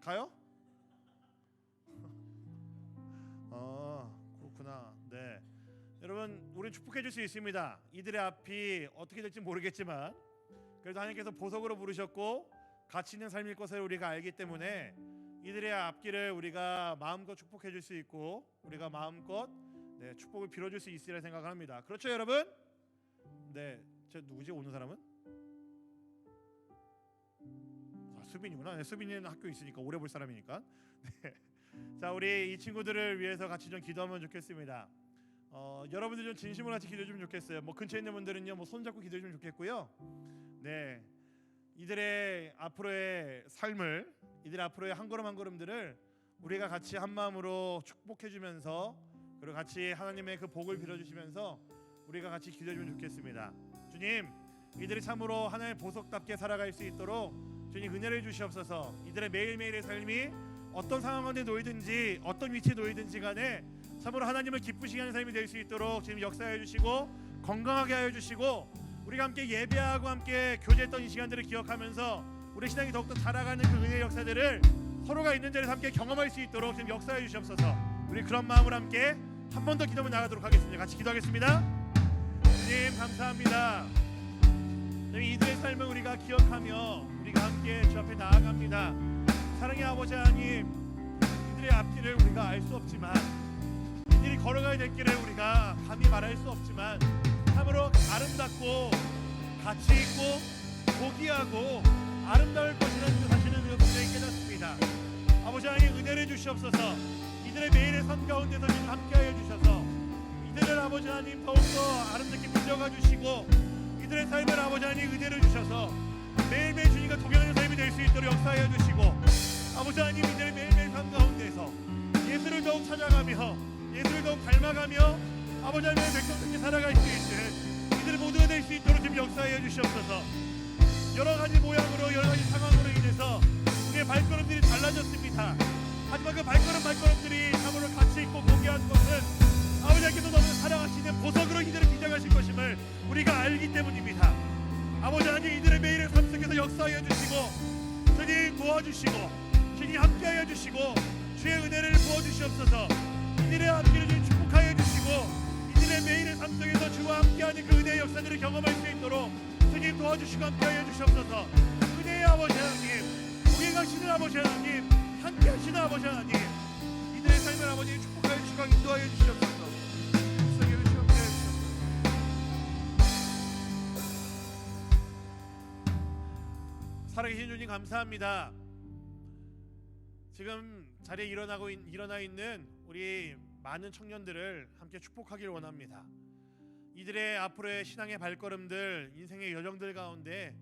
가요? 그렇구나. 네, 여러분 우리 축복해 줄 수 있습니다. 이들의 앞이 어떻게 될지 모르겠지만 그래도 하나님께서 보석으로 부르셨고 가치 있는 삶일 것을 우리가 알기 때문에 이들의 앞길을 우리가 마음껏 축복해 줄 수 있고 우리가 마음껏 축복을 빌어줄 수 있으리라 생각합니다. 그렇죠 여러분? 네, 저 누구지 오는 사람은? 수빈이구나. 네, 수빈이는 학교에 있으니까 오래 볼 사람이니까. 네. 자, 우리 이 친구들을 위해서 같이 좀 기도하면 좋겠습니다. 여러분들 좀 진심으로 같이 기도해 주면 좋겠어요. 뭐 근처에 있는 분들은요, 뭐 손잡고 기도해 주면 좋겠고요. 네, 이들의 앞으로의 삶을, 이들의 앞으로의 한 걸음 한 걸음들을 우리가 같이 한 마음으로 축복해 주면서, 그리고 같이 하나님의 그 복을 빌어 주시면서 우리가 같이 기도해 주면 좋겠습니다. 주님, 이들이 참으로 하나님의 보석답게 살아갈 수 있도록 주님 은혜를 주시옵소서. 이들의 매일매일의 삶이 어떤 상황 가운데 놓이든지 어떤 위치에 놓이든지 간에 참으로 하나님을 기쁘시게 하는 삶이 될 수 있도록 주님 역사해 주시고 건강하게 하여 주시고, 우리가 함께 예배하고 함께 교제했던 이 시간들을 기억하면서 우리 신앙이 더욱더 자라가는 그 은혜의 역사들을 서로가 있는 자리에서 함께 경험할 수 있도록 지금 역사해 주시옵소서. 우리 그런 마음으로 함께 한 번 더 기도하며 나가도록 하겠습니다. 같이 기도하겠습니다. 주님 감사합니다. 주님, 이들의 삶을 우리가 기억하며 우리가 함께 주 앞에 나아갑니다. 사랑의 아버지 하나님, 이들의 앞길을 우리가 알 수 없지만, 이들이 걸어가야 될 길을 우리가 감히 말할 수 없지만 참으로 아름답고 가치 있고 고귀하고 아름다울 것이라는 그 사실을 우리가 분명히 깨닫습니다. 아버지 하나님, 은혜를 주시옵소서. 이들의 매일의 삶 가운데서 지금 함께하여 주셔서 이들을 아버지 하나님 더욱더 아름답게 빚어가 주시고, 이들의 삶을 아버지 하나님 은혜를 주셔서 매일매일 주님과 동행하는 삶이 될 수 있도록 역사하여 주시고, 아버지 하나님 이들의 매일매일 삶 가운데서 예수를 더욱 찾아가며 예수를 더욱 닮아가며 아버지 하나님의 백성들이 살아갈 수 있는 이들 모두가 될 수 있도록 지금 역사하여 주시옵소서. 여러 가지 모양으로 여러 가지 상황으로 인해서 우리의 발걸음들이 달라졌습니다. 하지만 그 발걸음들이 참으로 가치 있고 고귀한 것은 아버지 하나님께서 너무 사랑하시는 보석으로 이들을 빚어가실 것임을 우리가 알기 때문입니다. 아버지 하나님, 이들의 매일의 삶 속에서 역사하여 주시고 주님 도와주시고 주님 함께하여 주시고 주의 은혜를 부어주시옵소서. 이들의 앞길을 주님 축복하여 주시고 이들의 매일의 삶 속에서 주와 함께하는 그 은혜의 역사들을 경험할 수 있도록 주님 도와주시고 함께하여 주시옵소서. 은혜의 아버지 하나님, 동행하시는 아버지 하나님, 함께하시는 아버지 하나님, 이들의 삶을 아버지 축복하여 주시고 인도하여 주시옵소서. 성령을 주시옵소서. 살아계신 주님 감사합니다. 지금 자리에 일어나 있는 우리 많은 청년들을 함께 축복하기를 원합니다. 이들의 앞으로의 신앙의 발걸음들, 인생의 여정들 가운데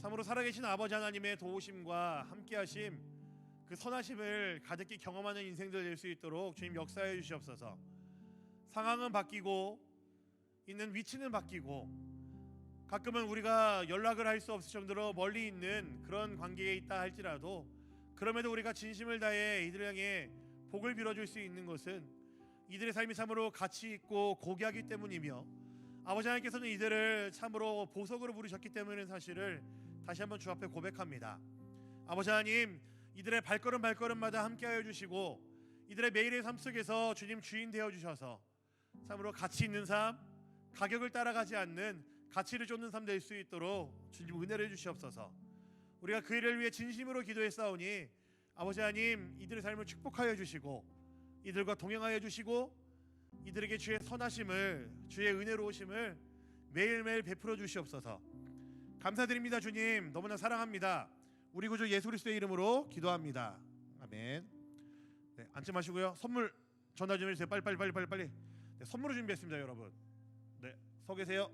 참으로 살아계신 아버지 하나님의 도우심과 함께하심, 그 선하심을 가득히 경험하는 인생들 될 수 있도록 주님 역사해 주시옵소서. 상황은 바뀌고 있는 위치는 바뀌고 가끔은 우리가 연락을 할 수 없을 정도로 멀리 있는 그런 관계에 있다 할지라도, 그럼에도 우리가 진심을 다해 이들을 향해 복을 빌어줄 수 있는 것은 이들의 삶이 참으로 가치 있고 고귀하기 때문이며, 아버지 하나님께서는 이들을 참으로 보석으로 부르셨기 때문인 사실을 다시 한번 주 앞에 고백합니다. 아버지 하나님, 이들의 발걸음마다 함께하여 주시고 이들의 매일의 삶 속에서 주님 주인 되어 주셔서 참으로 가치 있는 삶, 가격을 따라가지 않는 가치를 쫓는 삶 될 수 있도록 주님 은혜를 주시옵소서. 우리가 그 일을 위해 진심으로 기도했사오니 아버지 하나님, 이들의 삶을 축복하여 주시고 이들과 동행하여 주시고 이들에게 주의 선하심을, 주의 은혜로우심을 매일매일 베풀어 주시옵소서. 감사드립니다. 주님 너무나 사랑합니다. 우리 구주 예수 그리스도의 이름으로 기도합니다. 아멘. 네, 앉지 마시고요. 선물 전화 좀 해주세요. 빨리. 네, 선물을 준비했습니다, 여러분. 네, 서 계세요.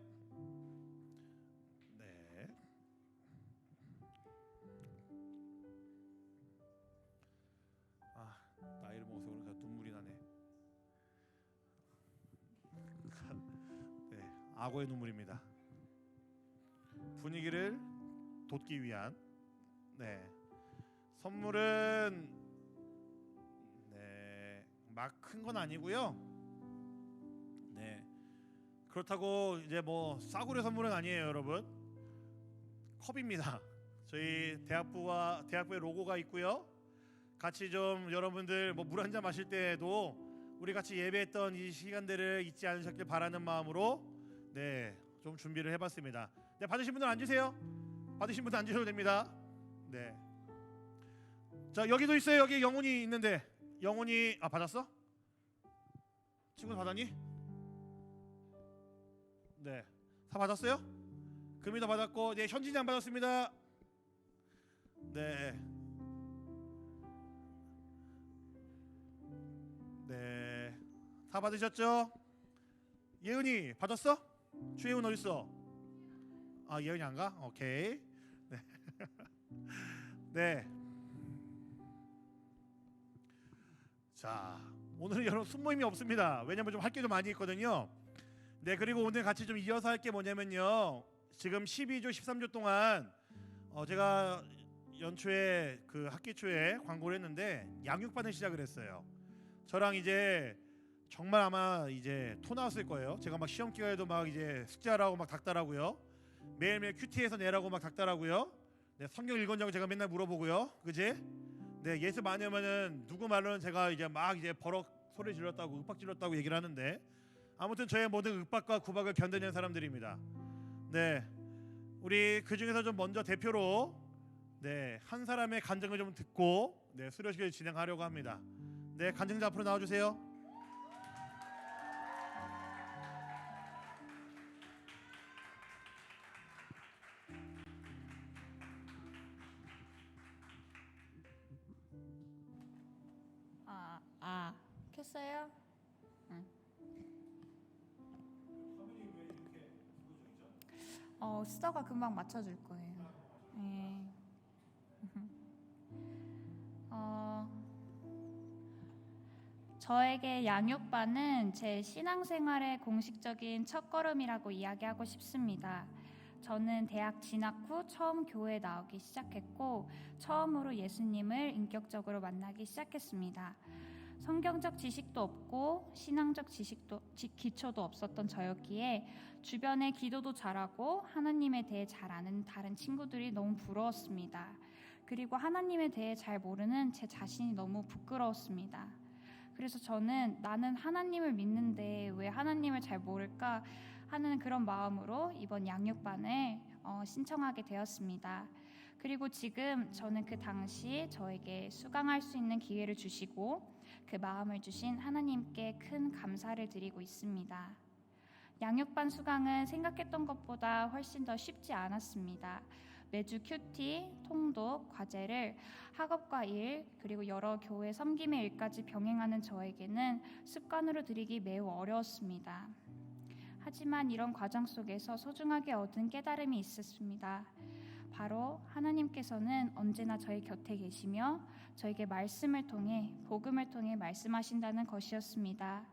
네. 나이를 먹어서 그런가 눈물이 나네. 네, 악어의 눈물입니다. 분위기를 돋기 위한 선물은 막 큰 건 아니고요. 그렇다고 이제 뭐 싸구려 선물은 아니에요, 여러분. 컵입니다. 저희 대학부의 로고가 있고요. 같이 좀 여러분들 뭐 물 한 잔 마실 때에도 우리 같이 예배했던 이 시간들을 잊지 않으셨길 바라는 마음으로 좀 준비를 해봤습니다. 네, 받으신 분들 앉으세요. 받으신 분들 앉으셔도 됩니다. 네. 자, 여기도 있어요. 여기 영훈이 있는데, 영훈이 받았어? 친구 받았니? 네, 다 받았어요? 금이도 받았고, 네, 현진이 안 받았습니다. 네, 다 받으셨죠? 예은이 받았어? 주예은 어디 있어? 아, 예은이 안 가? 오케이. 네. 네. 자, 오늘은 여러분 순모임이 없습니다. 왜냐면 좀 할 게 좀 많이 있거든요. 네, 그리고 오늘 같이 좀 이어서 할 게 뭐냐면요. 지금 12조 13조 동안 제가 연초에 그 학기 초에 광고를 했는데 양육반을 시작을 했어요. 저랑 이제 정말 아마 이제 토 나왔을 거예요. 제가 막 시험 기간에도 막 이제 숙제하라고 막 닥달하고요. 매일매일 큐티에서 내라고 막 닥달하고요. 네, 성경 읽었냐고 제가 맨날 물어보고요. 그지? 네, 예수 많이 하면은 누구 말로는 제가 이제 막 이제 버럭 소리 질렀다고 윽박 질렀다고 얘기를 하는데 아무튼 저의 모든 윽박과 구박을 견뎌낸 사람들입니다. 네, 우리 그 중에서 좀 먼저 대표로 네, 한 사람의 간증을 좀 듣고 네, 수료식을 진행하려고 합니다. 네, 간증자 앞으로 나와주세요. 켰어요? 응. 쓰다가 금방 맞춰줄 거예요. 네. 저에게 양육반은 제 신앙생활의 공식적인 첫걸음이라고 이야기하고 싶습니다. 저는 대학 진학 후 처음 교회에 나오기 시작했고 처음으로 예수님을 인격적으로 만나기 시작했습니다. 성경적 지식도 없고 신앙적 기초도 없었던 저였기에 주변에 기도도 잘하고 하나님에 대해 잘 아는 다른 친구들이 너무 부러웠습니다. 그리고 하나님에 대해 잘 모르는 제 자신이 너무 부끄러웠습니다. 그래서 저는 나는 하나님을 믿는데 왜 하나님을 잘 모를까 하는 그런 마음으로 이번 양육반을 신청하게 되었습니다. 그리고 지금 저는 그 당시 저에게 수강할 수 있는 기회를 주시고 그 마음을 주신 하나님께 큰 감사를 드리고 있습니다. 양육반 수강은 생각했던 것보다 훨씬 더 쉽지 않았습니다. 매주 큐티, 통독, 과제를 학업과 일, 그리고 여러 교회 섬김의 일까지 병행하는 저에게는 습관으로 들이기 매우 어려웠습니다. 하지만 이런 과정 속에서 소중하게 얻은 깨달음이 있었습니다. 바로 하나님께서는 언제나 저희 곁에 계시며 저에게 말씀을 통해 복음을 통해 말씀하신다는 것이었습니다.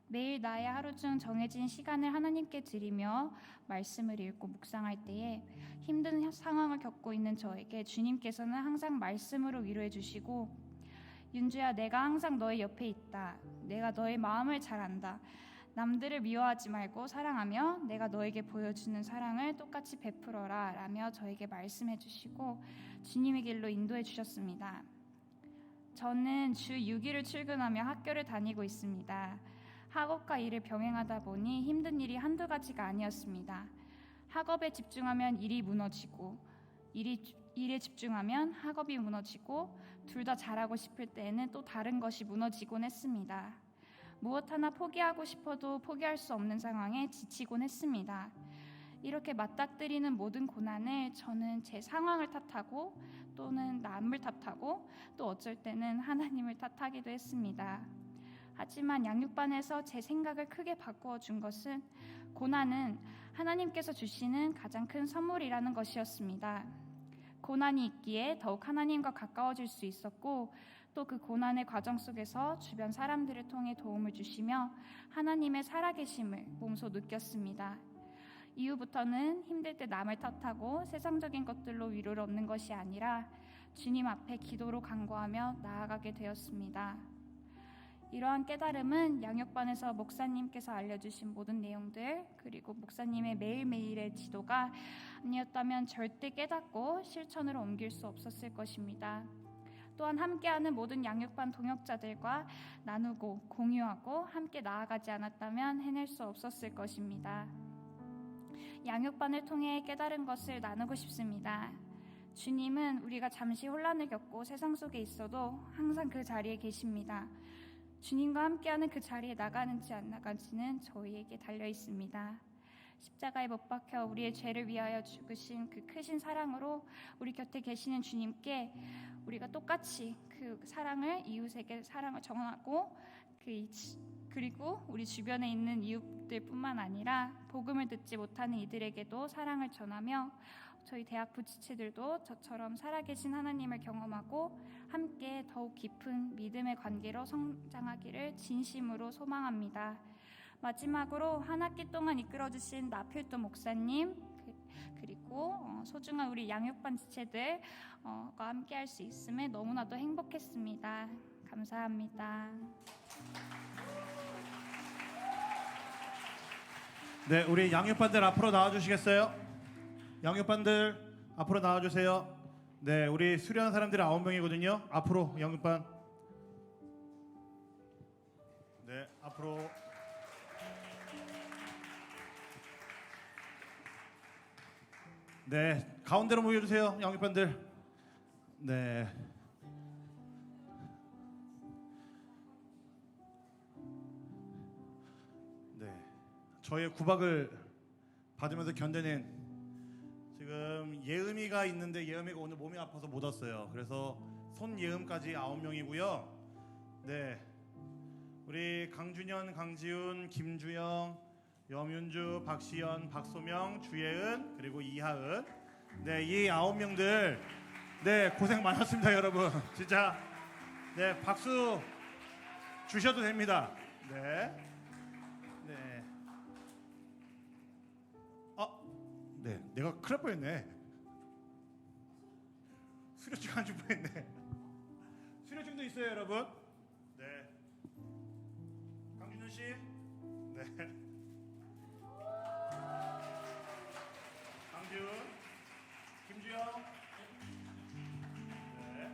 매일 나의 하루 중 정해진 시간을 하나님께 드리며 말씀을 읽고 묵상할 때에 힘든 상황을 겪고 있는 저에게 주님께서는 항상 말씀으로 위로해 주시고 윤주야, 내가 항상 너의 옆에 있다. 내가 너의 마음을 잘 안다. 남들을 미워하지 말고 사랑하며 내가 너에게 보여주는 사랑을 똑같이 베풀어라 라며 저에게 말씀해 주시고 주님의 길로 인도해 주셨습니다. 저는 주 6일을 출근하며 학교를 다니고 있습니다. 학업과 일을 병행하다 보니 힘든 일이 한두 가지가 아니었습니다. 학업에 집중하면 일이 무너지고 일에 집중하면 학업이 무너지고 둘 다 잘하고 싶을 때에는 또 다른 것이 무너지곤 했습니다. 무엇 하나 포기하고 싶어도 포기할 수 없는 상황에 지치곤 했습니다. 이렇게 맞닥뜨리는 모든 고난을 저는 제 상황을 탓하고 또는 남을 탓하고 또 어쩔 때는 하나님을 탓하기도 했습니다. 하지만 양육반에서 제 생각을 크게 바꾸어 준 것은 고난은 하나님께서 주시는 가장 큰 선물이라는 것이었습니다. 고난이 있기에 더욱 하나님과 가까워질 수 있었고 또 그 고난의 과정 속에서 주변 사람들을 통해 도움을 주시며 하나님의 살아계심을 몸소 느꼈습니다. 이후부터는 힘들 때 남을 탓하고 세상적인 것들로 위로를 얻는 것이 아니라 주님 앞에 기도로 간구하며 나아가게 되었습니다. 이러한 깨달음은 양육반에서 목사님께서 알려주신 모든 내용들 그리고 목사님의 매일매일의 지도가 아니었다면 절대 깨닫고 실천으로 옮길 수 없었을 것입니다. 또한 함께하는 모든 양육반 동역자들과 나누고 공유하고 함께 나아가지 않았다면 해낼 수 없었을 것입니다. 양육반을 통해 깨달은 것을 나누고 싶습니다. 주님은 우리가 잠시 혼란을 겪고 세상 속에 있어도 항상 그 자리에 계십니다. 주님과 함께하는 그 자리에 나가는지 안 나가는지는 저희에게 달려 있습니다. 십자가에 못 박혀 우리의 죄를 위하여 죽으신 그 크신 사랑으로 우리 곁에 계시는 주님께 우리가 똑같이 그 사랑을 이웃에게 사랑을 전하고 그 그리고 우리 주변에 있는 이웃들뿐만 아니라 복음을 듣지 못하는 이들에게도 사랑을 전하며 저희 대학부 지체들도 저처럼 살아계신 하나님을 경험하고 함께 더욱 깊은 믿음의 관계로 성장하기를 진심으로 소망합니다. 마지막으로 한 학기 동안 이끌어주신 나필도 목사님 그리고 소중한 우리 양육반 지체들과 함께할 수 있음에 너무나도 행복했습니다. 감사합니다. 네, 우리 양육반들 앞으로 나와주시겠어요? 양육반들 앞으로 나와주세요. 네, 우리 수련한 사람들이 9명이거든요. 앞으로 양육반. 네, 앞으로. 네, 가운데로 모여주세요, 양육반들. 네. 네, 저의 구박을 받으면서 견뎌낸 지금 예음이가 있는데 예음이가 오늘 몸이 아파서 못 왔어요. 그래서 손예음까지 9명이고요. 네, 우리 강준현, 강지훈, 김주영, 염윤주, 박시연, 박소명, 주예은 그리고 이하은. 네, 이 9명들 네 고생 많았습니다, 여러분. 진짜 네 박수 주셔도 됩니다. 네, 네. 네, 내가 큰일 날 뻔했네. 수료증 안 줄 뻔했네. 수료증도 있어요, 여러분. 네, 강준현 씨. 네. 강지훈, 김주영, 네,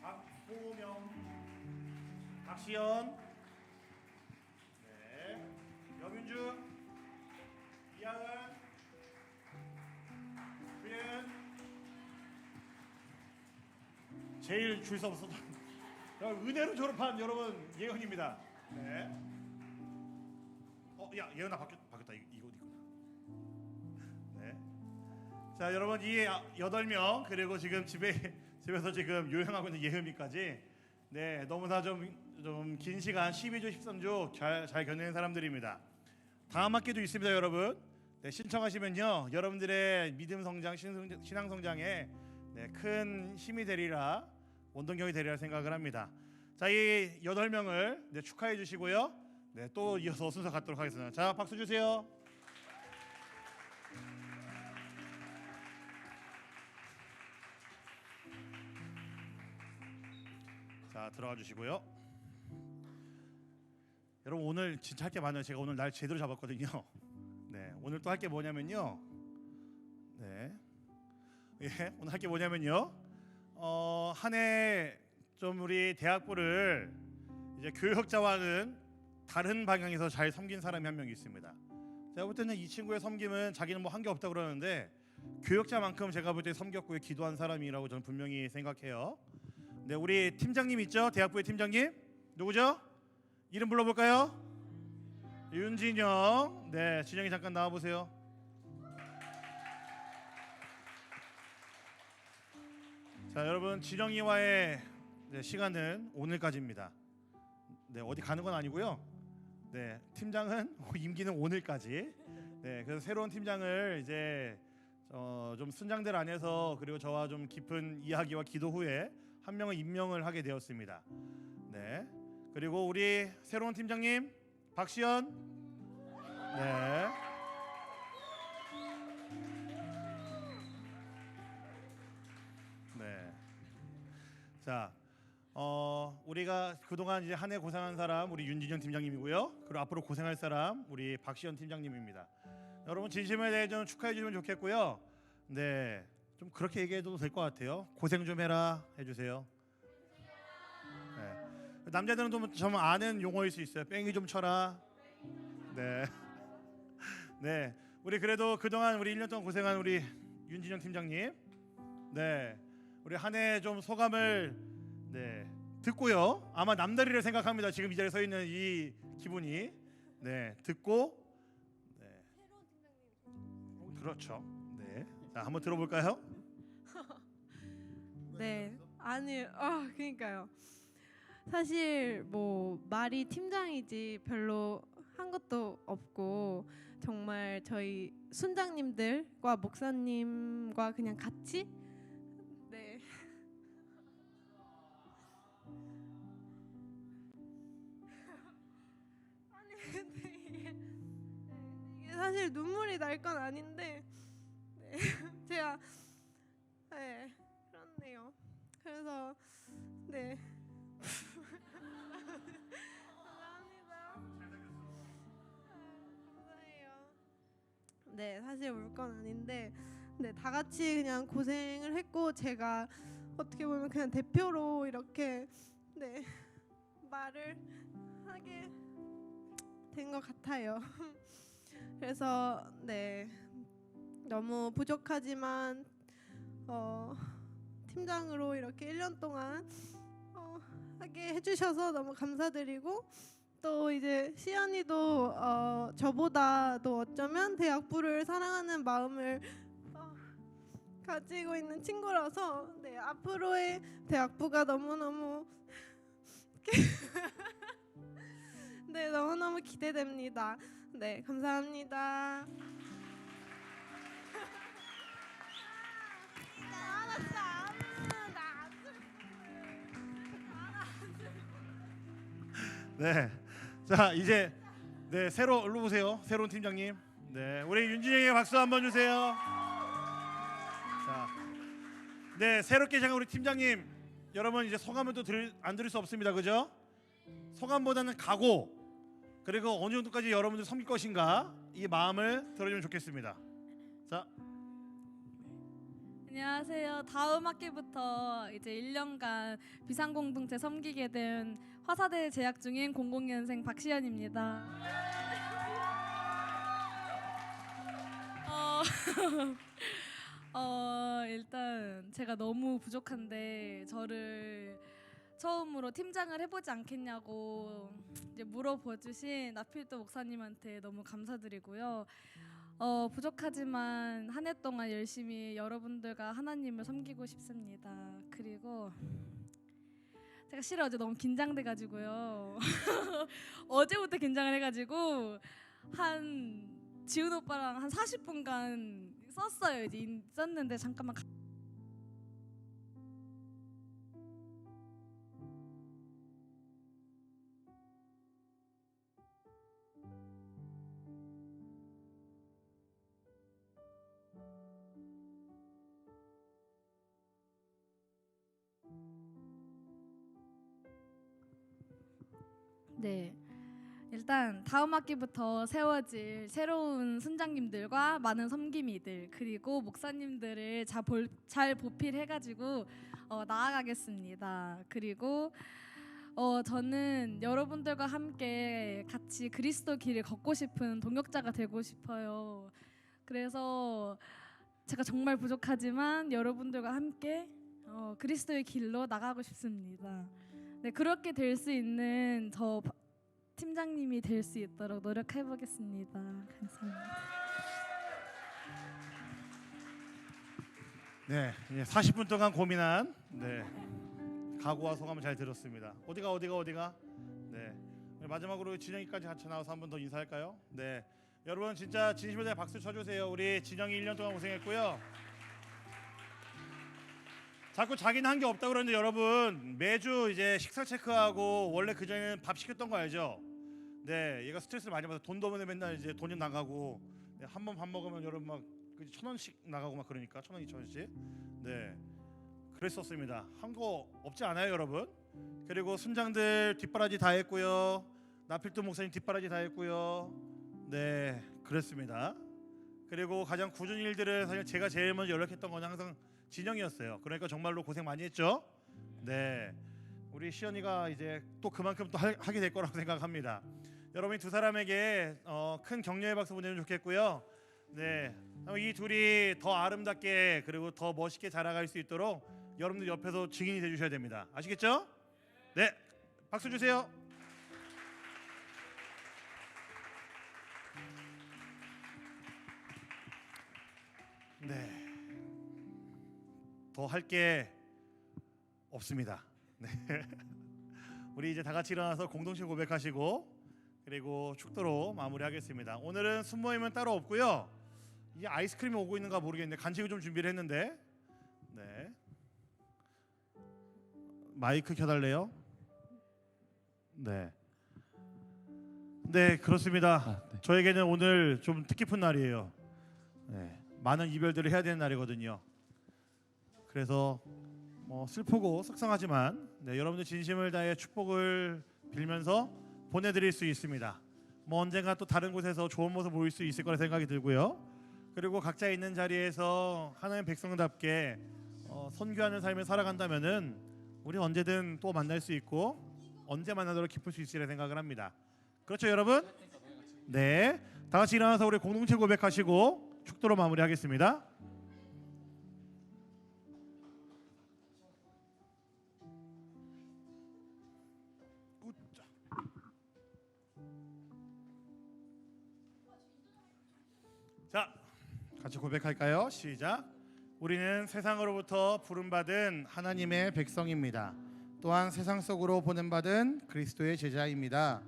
박보명, 박시연, 네, 염윤주, 이하은, 주예은. 제일 줄 수 없었던 은혜로 졸업한 여러분 예은입니다. 네. 야, 예은아 바뀌었다. 이거 어디구나. 네. 자, 여러분 이 8명 그리고 지금 집에서 지금 요행하고 있는 예은이까지 네 너무나 좀 긴 시간 12주 13주 잘 견디는 사람들입니다. 다음 학기도 있습니다, 여러분. 네, 신청하시면요 여러분들의 믿음 성장, 신앙 성장에 네, 큰 힘이 되리라, 원동력이 되리라 생각을 합니다. 자, 이 8명을 네, 축하해 주시고요. 네, 또 이어서 순서 갖도록 하겠습니다. 자, 박수 주세요. 자, 들어가 주시고요. 여러분 오늘 진짜 할 게 많아요. 제가 오늘 날 제대로 잡았거든요. 네, 오늘 또 할 게 뭐냐면요. 네, 예, 오늘 할 게 뭐냐면요. 한 해 좀 우리 대학부를 이제 교역자와는 다른 방향에서 잘 섬긴 사람이 한 명 있습니다. 제가 볼 때는 이 친구의 섬김은 자기는 뭐 한 게 없다 그러는데 교역자만큼 제가 볼 때 섬겼고 기도한 사람이라고 저는 분명히 생각해요. 네, 우리 팀장님 있죠? 대학부의 팀장님 누구죠? 이름 불러볼까요? 윤진영. 네, 진영이 잠깐 나와보세요. 자, 여러분 진영이와의 시간은 오늘까지입니다. 네, 어디 가는 건 아니고요. 네, 팀장은 임기는 오늘까지. 네, 그래서 새로운 팀장을 이제 좀 순장들 안에서 그리고 저와 좀 깊은 이야기와 기도 후에 한 명을 임명을 하게 되었습니다. 네, 그리고 우리 새로운 팀장님 박시연. 네. 네. 자, 우리가 그동안 이제 한 해 고생한 사람 우리 윤진현 팀장님이고요. 그리고 앞으로 고생할 사람 우리 박시연 팀장님입니다. 여러분 진심에 대해 좀 축하해 주시면 좋겠고요. 네, 좀 그렇게 얘기해도 될 것 같아요. 고생 좀 해라 해주세요. 네. 남자들은 좀 아는 용어일 수 있어요. 뺑이 좀 쳐라. 네. 네, 우리 그래도 그동안 우리 1년 동안 고생한 우리 윤진영 팀장님. 네, 우리 한 해 좀 소감을 네 듣고요. 아마 남다리를 생각합니다. 지금 이 자리에 서 있는 이 기분이. 네, 듣고 네. 그렇죠. 네, 자 한번 들어볼까요? 네, 아니, 그러니까요. 사실 뭐 말이 팀장이지 별로 한 것도 없고 정말 저희 순장님들과 목사님과 그냥 같이 네. 아니 근데 이게 사실 눈물이 날 건 아닌데 네. 제가 네 그렇네요. 그래서 네. 감사합니다. 감사해요. 네, 사실 울 건 아닌데, 네, 다 같이 그냥 고생을 했고 제가 어떻게 보면 그냥 대표로 이렇게 네 말을 하게 된 것 같아요. 그래서 네 너무 부족하지만 팀장으로 이렇게 1년 동안 하게 해주셔서 너무 감사드리고 또 이제 시연이도 저보다도 어쩌면 대학부를 사랑하는 마음을 가지고 있는 친구라서 네 앞으로의 대학부가 너무너무 네 너무너무 기대됩니다. 네 감사합니다. 네. 자, 이제 네, 새로 일로 오세요. 새로운 팀장님. 네. 우리 윤진영에게 박수 한번 주세요. 자. 네, 새롭게 시작한 우리 팀장님. 여러분 이제 소감은 또 안 들을 수 없습니다. 그죠? 소감보다는 각오. 그리고 어느 정도까지 여러분들 섬길 것인가? 이 마음을 들어주면 좋겠습니다. 자. 안녕하세요. 다음 학기부터 이제 1년간 비상공동체 섬기게 된 화사대에 재학 중인 00년생 박시연입니다. 일단 제가 너무 부족한데 저를 처음으로 팀장을 해보지 않겠냐고 이제 물어봐주신 나필도 목사님한테 너무 감사드리고요. 부족하지만 한 해 동안 열심히 여러분들과 하나님을 섬기고 싶습니다. 그리고 제가 실은 어제 너무 긴장돼가지고요. 어제부터 긴장을 해가지고 지훈 오빠랑 한 40분간 썼어요. 이제 썼는데 잠깐만. 네, 일단 다음 학기부터 세워질 새로운 순장님들과 많은 섬김이들 그리고 목사님들을 잘 보필해가지고 나아가겠습니다. 그리고 저는 여러분들과 함께 같이 그리스도 길을 걷고 싶은 동역자가 되고 싶어요. 그래서 제가 정말 부족하지만 여러분들과 함께 그리스도의 길로 나가고 싶습니다. 네, 그렇게 될 수 있는 저 팀장님이 될 수 있도록 노력해 보겠습니다. 감사합니다. 네, 40분 동안 고민한 각오와 소감을 잘 들었습니다. 어디가? 네, 마지막으로 진영이까지 같이 나와서 한 번 더 인사할까요? 네, 여러분 진짜 진심으로 다 박수 쳐주세요. 우리 진영이 1년 동안 고생했고요. 자꾸 자기는 한 게 없다고 그러는데 여러분 매주 이제 식사 체크하고 원래 그 전에는 밥 시켰던 거 알죠? 네, 얘가 스트레스를 많이 받아서 돈도 없는데 맨날 이제 돈이 나가고 네, 한 번 밥 먹으면 여러분 막 1,000원씩 나가고 막 그러니까 1,000원, 2,000원씩 네 그랬었습니다. 한 거 없지 않아요, 여러분? 그리고 순장들 뒷바라지 다 했고요. 나필도 목사님 뒷바라지 다 했고요. 네, 그랬습니다. 그리고 가장 꾸준히 일들을 사실 제가 제일 먼저 연락했던 건 항상 진영이었어요. 그러니까 정말로 고생 많이 했죠. 네, 우리 시연이가 이제 또 그만큼 또 하게 될 거라고 생각합니다. 여러분이 두 사람에게 큰 격려의 박수 보내면 좋겠고요. 네, 이 둘이 더 아름답게 그리고 더 멋있게 자라갈 수 있도록 여러분들 옆에서 증인이 돼주셔야 됩니다. 아시겠죠? 네, 박수 주세요. 네. 더 할 게 없습니다. 네. 우리 이제 다 같이 일어나서 공동체 고백하시고 그리고 축도로 마무리하겠습니다. 오늘은 순모임은 따로 없고요. 이 아이스크림이 오고 있는가 모르겠는데 간식을 좀 준비를 했는데 네 마이크 켜달래요. 네 그렇습니다. 네. 저에게는 오늘 좀 뜻깊은 날이에요. 네, 많은 이별들을 해야 되는 날이거든요. 그래서 뭐 슬프고 속상하지만 여러분들 진심을 다해 축복을 빌면서 보내드릴 수 있습니다. 뭐 언젠가 또 다른 곳에서 좋은 모습 보일 수 있을 거라 생각이 들고요. 그리고 각자 있는 자리에서 하나님 백성답게 선교하는 삶을 살아간다면은 우리 언제든 또 만날 수 있고 언제 만나도록 기쁠 수 있으리라 생각을 합니다. 그렇죠 여러분? 네, 다 같이 일어나서 우리 공동체 고백하시고 축도로 마무리하겠습니다. 자, 같이 고백할까요? 시작. 우리는 세상으로부터 부름받은 하나님의 백성입니다. 또한 세상 속으로 보냄받은 그리스도의 제자입니다.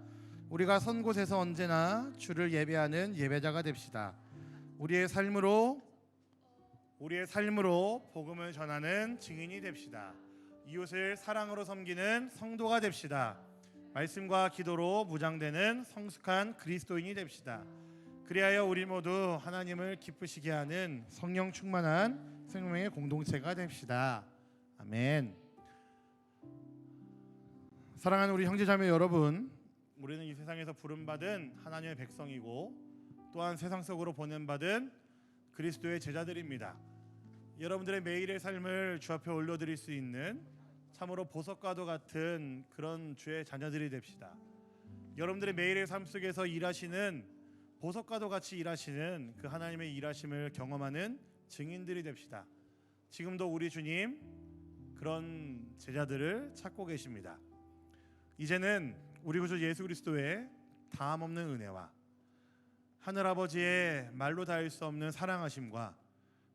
우리가 선 곳에서 언제나 주를 예배하는 예배자가 됩시다. 우리의 삶으로 복음을 전하는 증인이 됩시다. 이웃을 사랑으로 섬기는 성도가 됩시다. 말씀과 기도로 무장되는 성숙한 그리스도인이 됩시다. 그리하여 우리 모두 하나님을 기쁘시게 하는 성령 충만한 생명의 공동체가 됩시다. 아멘. 사랑하는 우리 형제자매 여러분, 우리는 이 세상에서 부름받은 하나님의 백성이고 또한 세상 속으로 보냄받은 그리스도의 제자들입니다. 여러분들의 매일의 삶을 주 앞에 올려드릴 수 있는 참으로 보석과도 같은 그런 주의 자녀들이 됩시다. 여러분들의 매일의 삶 속에서 일하시는 보석과도 같이 일하시는 그 하나님의 일하심을 경험하는 증인들이 됩시다. 지금도 우리 주님 그런 제자들을 찾고 계십니다. 이제는 우리 구주 예수 그리스도의 다함없는 은혜와 하늘아버지의 말로 닿을 수 없는 사랑하심과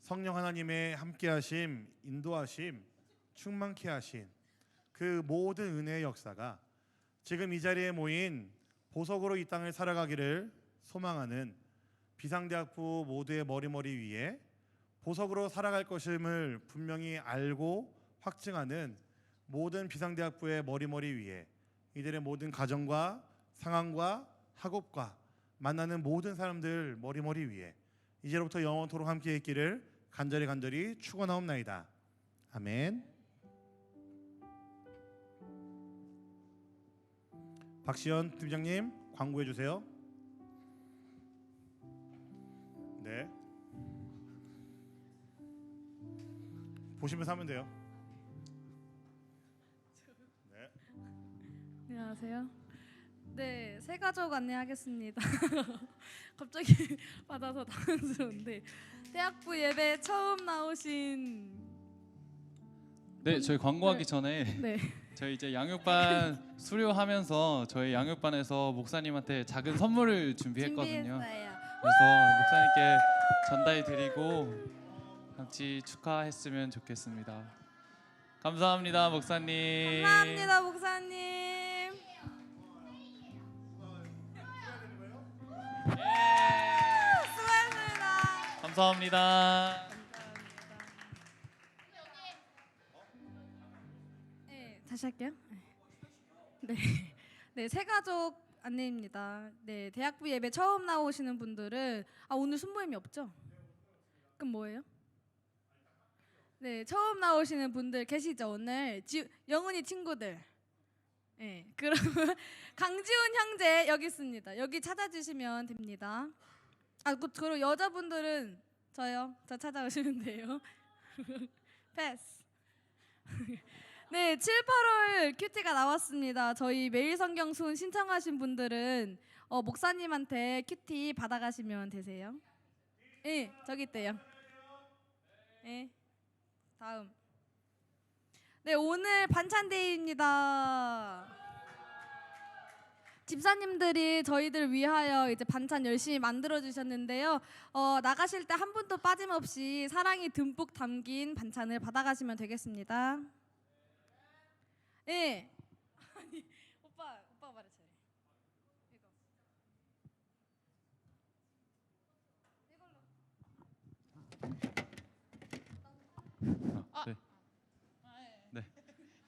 성령 하나님의 함께하심, 인도하심, 충만케 하신 그 모든 은혜의 역사가 지금 이 자리에 모인 보석으로 이 땅을 살아가기를 소망하는 비상대학부 모두의 머리 위에 보석으로 살아갈 것임을 분명히 알고 확증하는 모든 비상대학부의 머리 위에 이들의 모든 가정과 상황과 학업과 만나는 모든 사람들 머리 위에 이제로부터 영원토록 함께 있기를 간절히 축원하옵나이다. 아멘. 박시연 팀장님 광고해 주세요. 네. 보시면서 하면 돼요. 네. 안녕하세요. 네, 새 가족 안내하겠습니다. 갑자기 받아서 당황스러운데 대학부 예배 처음 나오신 네, 저희 광고하기 전에 네. 저희 이제 양육반 수료하면서 저희 양육반에서 목사님한테 작은 선물을 준비했거든요. 준비했어요. 그래서 목사님께 전달해드리고 같이 축하했으면 좋겠습니다. 감사합니다, 목사님. 감사합니다, 목사님. 수고하셨습니다. 감사합니다. 네, 다시 할게요. 네, 새 가족 안내입니다. 네, 대학부 예배 처음 나오시는 분들은 오늘 순모임이 없죠? 그럼 뭐예요? 네, 처음 나오시는 분들 계시죠? 오늘 영훈이 친구들. 네, 그러면 강지훈 형제 여기 있습니다. 여기 찾아주시면 됩니다. 그리고 여자분들은 저요. 저 찾아오시면 돼요. 패스. 네, 7, 8월 큐티가 나왔습니다. 저희 매일 성경 순 신청하신 분들은 목사님한테 큐티 받아가시면 되세요. 네, 저기 있대요. 네, 다음. 네, 오늘 반찬데이입니다. 집사님들이 저희들 위하여 이제 반찬 열심히 만들어 주셨는데요. 나가실 때 한 분도 빠짐없이 사랑이 듬뿍 담긴 반찬을 받아가시면 되겠습니다. 네.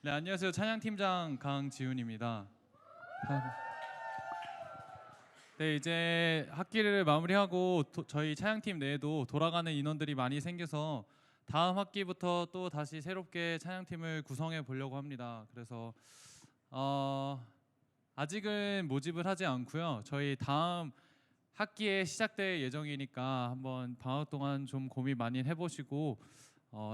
네, 안녕하세요. 찬양팀장 강지훈입니다. 네, 이제 학기를 마무리하고 저희 찬양팀 내에도 돌아가는 인원들이 많이 생겨서 다음 학기부터 또 다시 새롭게 찬양팀을 구성해 보려고 합니다. 그래서 아직은 모집을 하지 않고요. 저희 다음 학기에 시작될 예정이니까 한번 방학 동안 좀 고민 많이 해보시고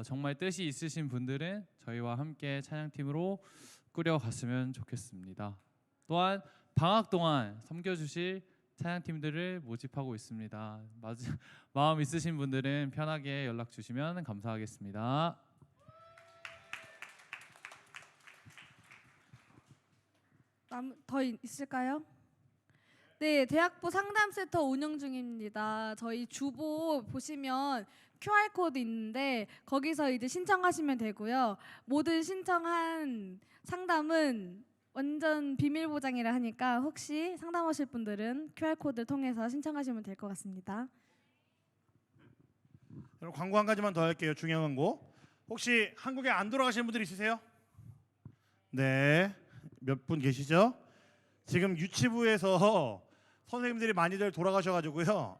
정말 뜻이 있으신 분들은 저희와 함께 찬양팀으로 꾸려갔으면 좋겠습니다. 또한 방학 동안 섬겨주실 찬양팀들을 모집하고 있습니다. 마음 있으신 분들은 편하게 연락 주시면 감사하겠습니다. 더 있을까요? 네, 대학부 상담센터 운영 중입니다. 저희 주보 보시면 QR코드 있는데 거기서 이제 신청하시면 되고요. 모든 신청한 상담은 완전 비밀 보장이라 하니까 혹시 상담하실 분들은 QR코드를 통해서 신청하시면 될 것 같습니다. 그럼 광고 한 가지만 더 할게요. 중요한 광고. 혹시 한국에 안 돌아가시는 분들 있으세요? 네, 몇 분 계시죠? 지금 유치부에서 선생님들이 많이들 돌아가셔가지고요.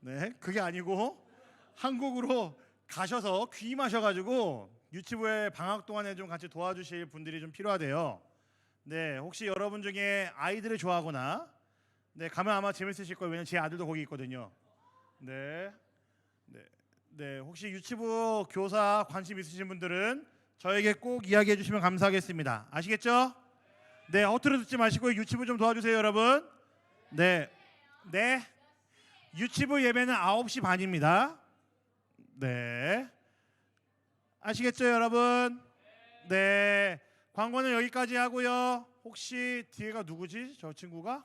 네, 그게 아니고 한국으로 가셔서 귀임하셔가지고 유치부에 방학 동안에 좀 같이 도와주실 분들이 좀 필요하대요. 네, 혹시 여러분 중에 아이들을 좋아하거나 네, 가면 아마 재밌으실 거예요. 왜냐면 제 아들도 거기 있거든요. 네, 혹시 유치부 교사 관심 있으신 분들은 저에게 꼭 이야기해 주시면 감사하겠습니다. 아시겠죠? 네, 허투루 듣지 마시고 유치부 좀 도와주세요, 여러분. 네. 유치부 예배는 9시 반입니다. 네. 아시겠죠, 여러분? 네. 광고는 여기까지 하고요. 혹시 뒤에가 누구지? 저 친구가?